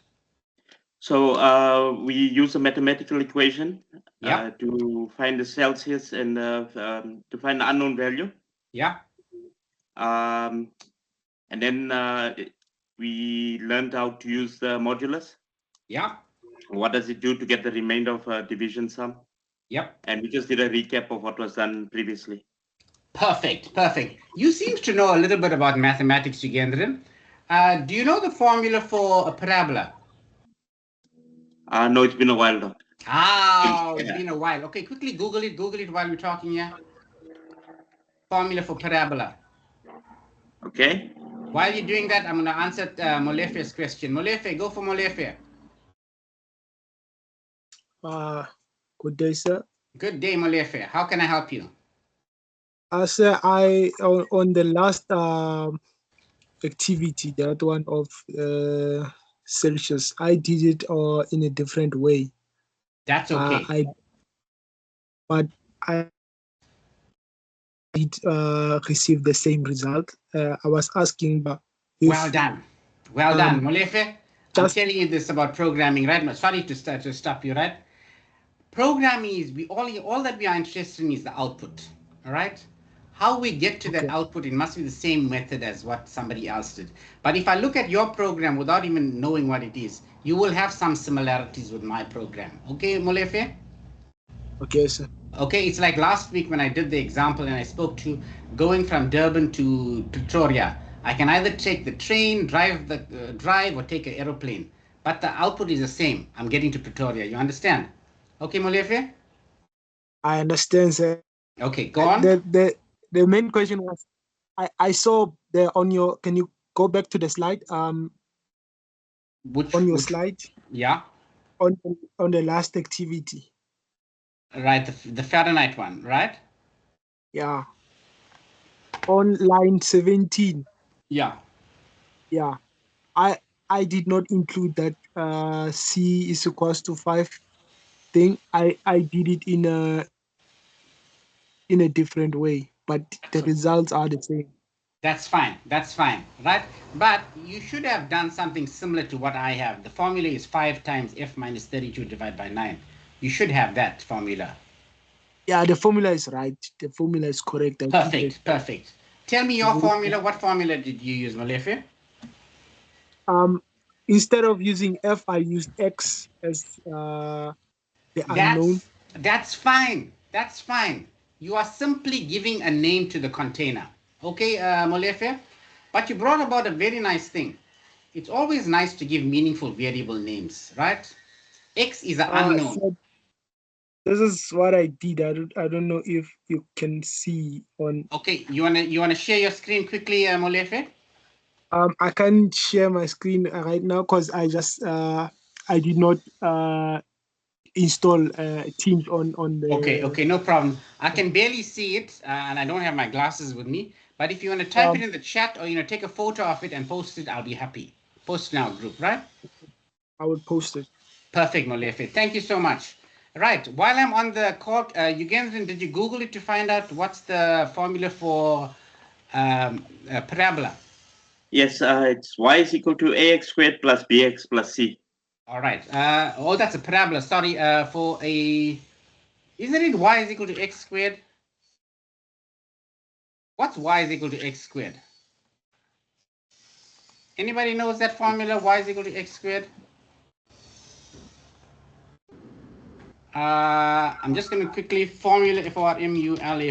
So we use a mathematical equation to find the Celsius and to find the unknown value. Yeah. And then we learned how to use the modulus. Yeah. What does it do to get the remainder of a division sum? Yep. And we just did a recap of what was done previously. Perfect. You seem to know a little bit about mathematics, Ugendran. Do you know the formula for a parabola? No, it's been a while, Doctor. It's been a while. Okay, quickly Google it while we're talking here. Formula for parabola. Okay. While you're doing that, I'm going to answer Molefe's question. Molefe, go for Molefe. Good day, sir. Good day, Molefe. How can I help you? Sir, on the last activity, that one of Celsius, I did it in a different way. That's okay. I did receive the same result. I was asking, but well done, Molefe. I'm telling you this about programming, right? Sorry to stop you, right? Programming is all that we are interested in is the output, all right? How we get to that output, it must be the same method as what somebody else did. But if I look at your program without even knowing what it is, you will have some similarities with my program. Okay, Molefe? Okay, sir. Okay, it's like last week when I did the example and I spoke to going from Durban to Pretoria. I can either take the train, drive or take an aeroplane, but the output is the same. I'm getting to Pretoria. You understand? Okay, Molefe? I understand, sir. Okay, go on. The main question was, I saw there on your. Can you go back to the slide? Which slide? Yeah. On the last activity. Right, the Fahrenheit one, right? Yeah. On line 17. Yeah. Yeah. I did not include that C is equals to 5 thing. I did it in a different way, but the results are the same. That's fine, right? But you should have done something similar to what I have. The formula is 5 times f minus 32 divided by 9. You should have that formula. Yeah, the formula is right. The formula is correct. Perfect. Tell me your formula. What formula did you use, Molefe? Instead of using f, I used x as the unknown. That's fine. You are simply giving a name to the container. Okay, Molefe? But you brought about a very nice thing. It's always nice to give meaningful variable names, right? X is an unknown. So this is what I did. I don't know if you can see on. Okay, you wanna share your screen quickly, Molefe? I can't share my screen right now because I just I did not install Teams on the. Okay, no problem. I can barely see it, and I don't have my glasses with me. But if you want to type it in the chat or take a photo of it and post it, I'll be happy. Post it in our group, right? I will post it. Perfect, Molefe. Thank you so much. Right. While I'm on the call, Yugendran, did you Google it to find out what's the formula for parabola? Yes, it's y is equal to ax squared plus bx plus c. All right. That's a parabola. Sorry. Isn't it y is equal to x squared? What's y is equal to x squared? Anybody knows that formula? Y is equal to x squared. I'm just going to quickly formula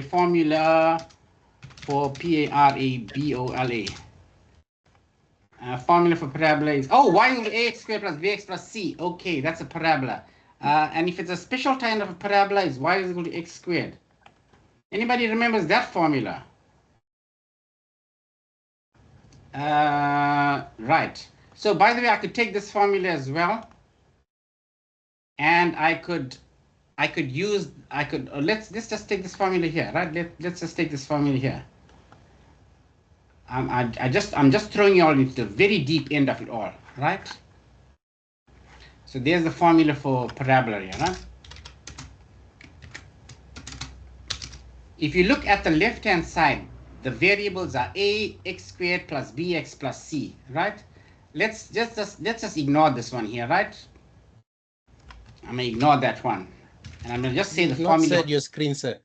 formula for parabola. Formula for parabola is y equal to ax squared plus bx plus c. Okay, that's a parabola. And if it's a special kind of a parabola, is y is equal to x squared. Anybody remembers that formula? Right. So by the way, I could take this formula as well, and let's just take this formula here, right? Let's just take this formula here. I'm just throwing you all into the very deep end of it all, right? So there's the formula for parabola here, right? If you look at the left-hand side, the variables are a x squared plus bx plus c, right? Let's just ignore this one here, right? I'm gonna ignore that one, and I'm gonna just say the formula. Not your screen, sir.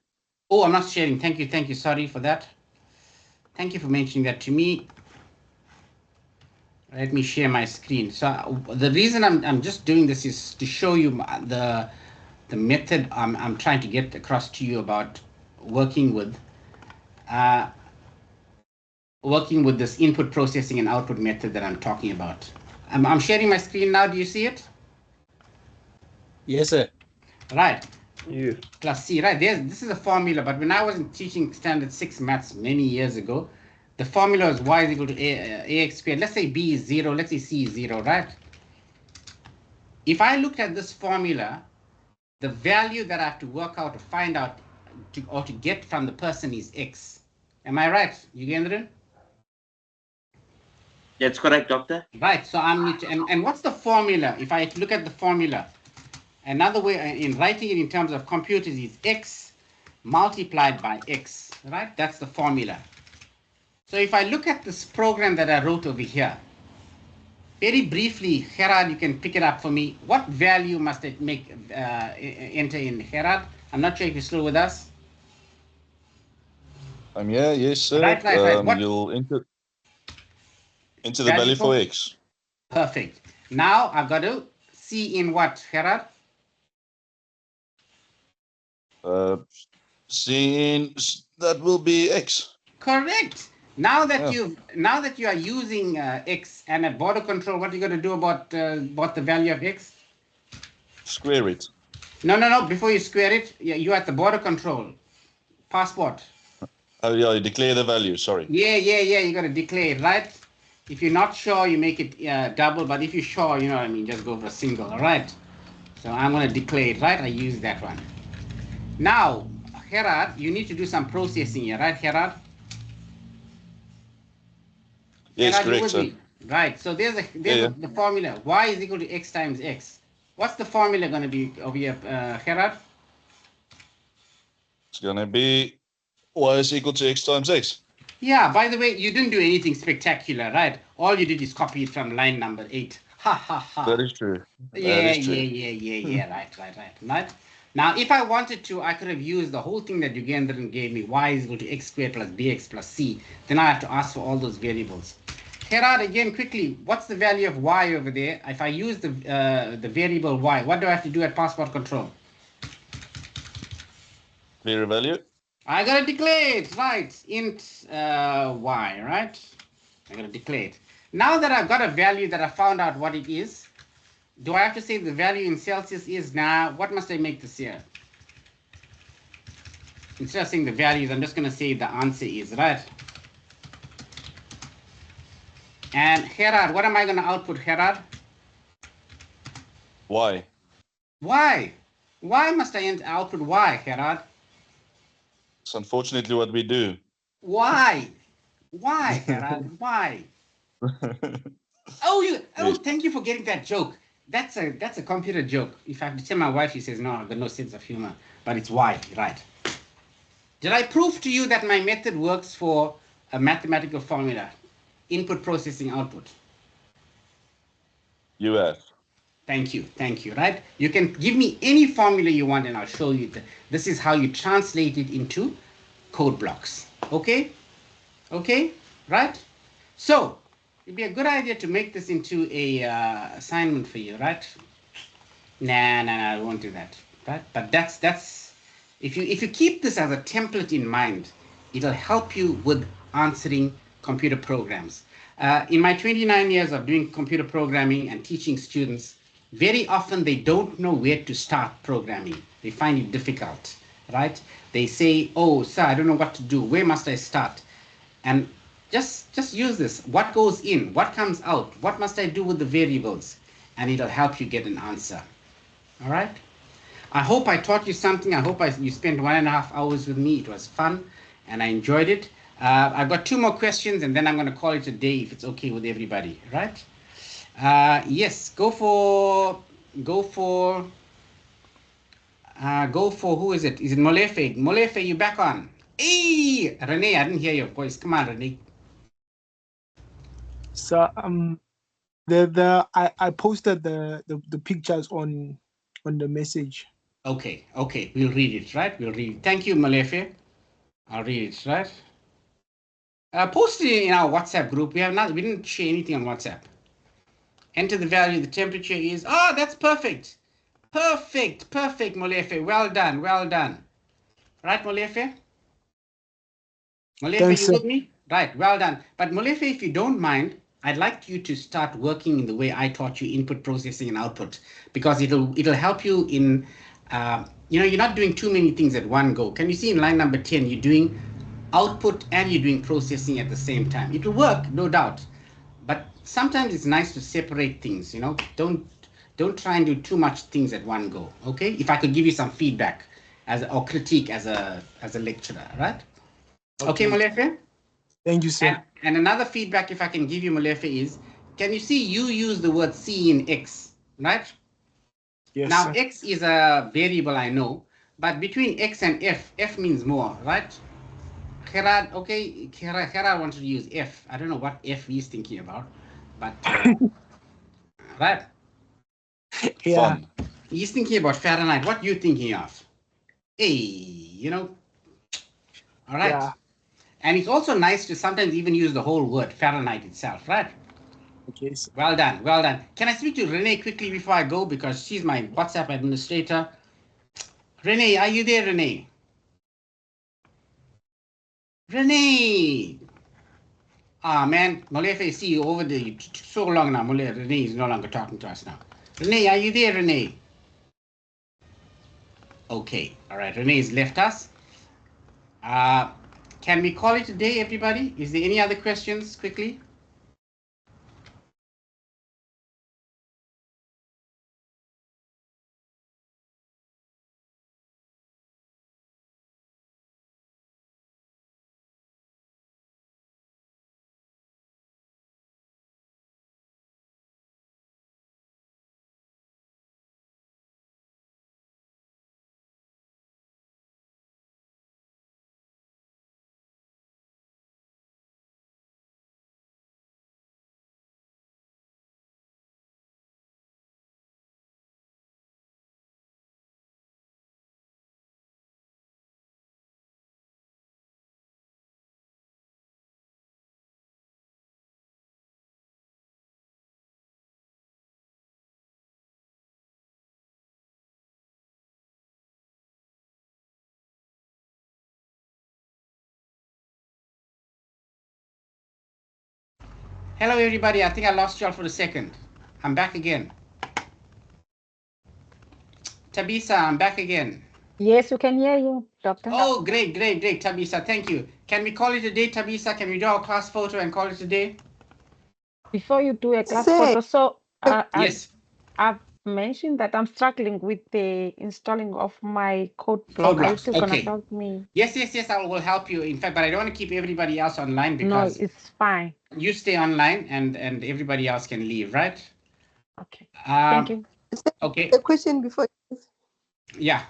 Oh, I'm not sharing. Thank you. Sorry for that. Thank you for mentioning that to me. Let me share my screen. So the reason I'm just doing this is to show you the method I'm trying to get across to you about working with this input processing and output method that I'm talking about. I'm sharing my screen now. Do you see it? Yes, sir. Right. Yes. Plus C, right? This is a formula, but when I was teaching standard 6 maths many years ago, the formula was y is equal to ax squared. Let's say b is 0, let's say c is 0, right? If I look at this formula, the value that I have to work out to find out to get from the person is x. Am I right, Yugendran? That's correct, doctor. Right. So and what's the formula? If I look at the formula, another way in writing it in terms of computers is x multiplied by x, right? That's the formula. So if I look at this program that I wrote over here, Very briefly, Gerard, you can pick it up for me. What value must it make enter in, Gerard? I'm not sure if you're still with us. I'm here, yes, sir. Right. What you'll enter the value for x. Perfect. Now I've got to see in what, Gerard? That will be x. Correct. Now that you are using x and a border control, what are you going to do about the value of x? Square it. No. Before you square it, you're at the border control. Passport. Oh yeah, you declare the value. Sorry. Yeah. You got to declare it, right? If you're not sure, you make it double. But if you're sure, you know what I mean, just go for a single. All right. So I'm going to declare it, right? I use that one. Now, Gerard, you need to do some processing here, right, Gerard? Yes, correct, sir. Right. So there's the formula. Y is equal to x times x. What's the formula going to be over here, Gerard? It's going to be y is equal to x times x. Yeah, by the way, you didn't do anything spectacular, right? All you did is copy it from line number 8. Ha. That is true. Yeah. Right. Now, if I wanted to, I could have used the whole thing that Yugendran gave me, y is equal to x squared plus bx plus c. Then I have to ask for all those variables. Gerard, again, quickly, what's the value of y over there? If I use the variable y, what do I have to do at passport control? Clear a value. I got to declare it, right? Int y, right? I got to declare it. Now that I've got a value that I found out what it is, do I have to say the value in Celsius is now? What must I make this here? Instead of saying the values, I'm just going to say the answer is, right? And Gerard, what am I going to output, Gerard? Y. Why? Why must I output y, Gerard? It's unfortunately what we do. Why? Why, Gerard? Why? Thank you for getting that joke. That's a computer joke. If I have to tell my wife, she says, no, I've got no sense of humor. But it's why, right? Did I prove to you that my method works for a mathematical formula? Input, processing, output. You have. Thank you, right? You can give me any formula you want and I'll show you that this is how you translate it into code blocks. Okay, right? So it'd be a good idea to make this into a assignment for you, right? Nah, I won't do that, right? But that's if you keep this as a template in mind, it'll help you with answering computer programs. In my 29 years of doing computer programming and teaching students, very often they don't know where to start programming. They find it difficult, right? They say, oh, sir, I don't know what to do. Where must I start? And just use this. What goes in? What comes out? What must I do with the variables? And it'll help you get an answer. All right? I hope I taught you something. I hope you spent 1.5 hours with me. It was fun, and I enjoyed it. I've got 2 more questions, and then I'm going to call it a day if it's okay with everybody, right? Yes, go for who is it? Is it Molefe? Molefe, you back on? Hey, Renee, I didn't hear your voice. Come on, Renee. So I posted the pictures on the message. Okay, we'll read it, right? We'll read it. Thank you, Molefe. I'll read it, right? Post it in our WhatsApp group. We didn't share anything on WhatsApp. Enter the value. The temperature is. That's perfect. Perfect, Molefe. Well done. Right, Molefe? Molefe, Thanks, you with me? Right, well done. But Molefe, if you don't mind, I'd like you to start working in the way I taught you, input, processing, and output, because it'll help you in, you're not doing too many things at one go. Can you see in line number 10, you're doing output and you're doing processing at the same time. It'll work, no doubt. But sometimes it's nice to separate things, Don't try and do too much things at one go, okay? If I could give you some feedback or critique as a lecturer, right? Okay, Molefe? Thank you, sir. And another feedback, if I can give you, Molefe, is, can you see you use the word C in X, right? Yes, now, sir. X is a variable, I know, but between X and F means more, right? Gerard, okay, Gerard wanted to use F. I don't know what F he's thinking about, but right? Yeah. Fun. He's thinking about Fahrenheit. What you thinking of? Hey, you know. All right. Yeah. And it's also nice to sometimes even use the whole word, Fahrenheit itself, right? Okay. So, Well done, well done. Can I speak to Renee quickly before I go, because she's my WhatsApp administrator? Renee, are you there, Renee? Renee! Ah, man, Molefe, see you over there. You took so long now. Renee is no longer talking to us now. Renee, are you there, Renee? Okay, all right. Renee's left us. Can we call it a day, everybody? Is there any other questions quickly? Hello, everybody. I think I lost y'all for a second. I'm back again. Tabisa, I'm back again. Yes, we can hear you, Doctor. Oh, great, great, great, Tabisa. Thank you. Can we call it a day, Tabisa? Can we draw a class photo and call it a day? Before you do a class Say- photo, so Yes. I've mentioned that I'm struggling with the installing of my code block. Are you blocks, still gonna okay. help me? Yes, yes, yes. I will help you. In fact, but I don't want to keep everybody else online No, because it's fine. you stay online and everybody else can leave, right? Okay. Thank you. Okay. The question before. Yeah.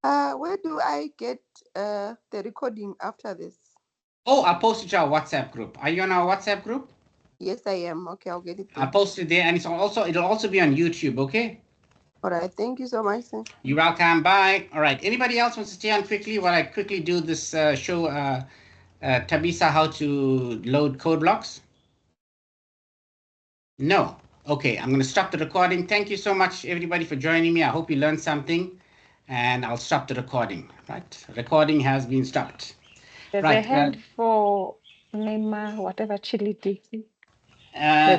Where do I get the recording after this? Oh, I'll post it to our WhatsApp group. Are you on our WhatsApp group? Yes, I am. Okay, I'll get it. I'll post it there, and it'll also be on YouTube. Okay. All right. Thank you so much, sir. You're welcome. Bye. All right. Anybody else wants to stay on quickly while I quickly do this show Tabisa how to load code blocks? No. Okay. I'm going to stop the recording. Thank you so much, everybody, for joining me. I hope you learned something, and I'll stop the recording. Right. Recording has been stopped. There's Right. a hand for Neymar, whatever Chili did. Uh,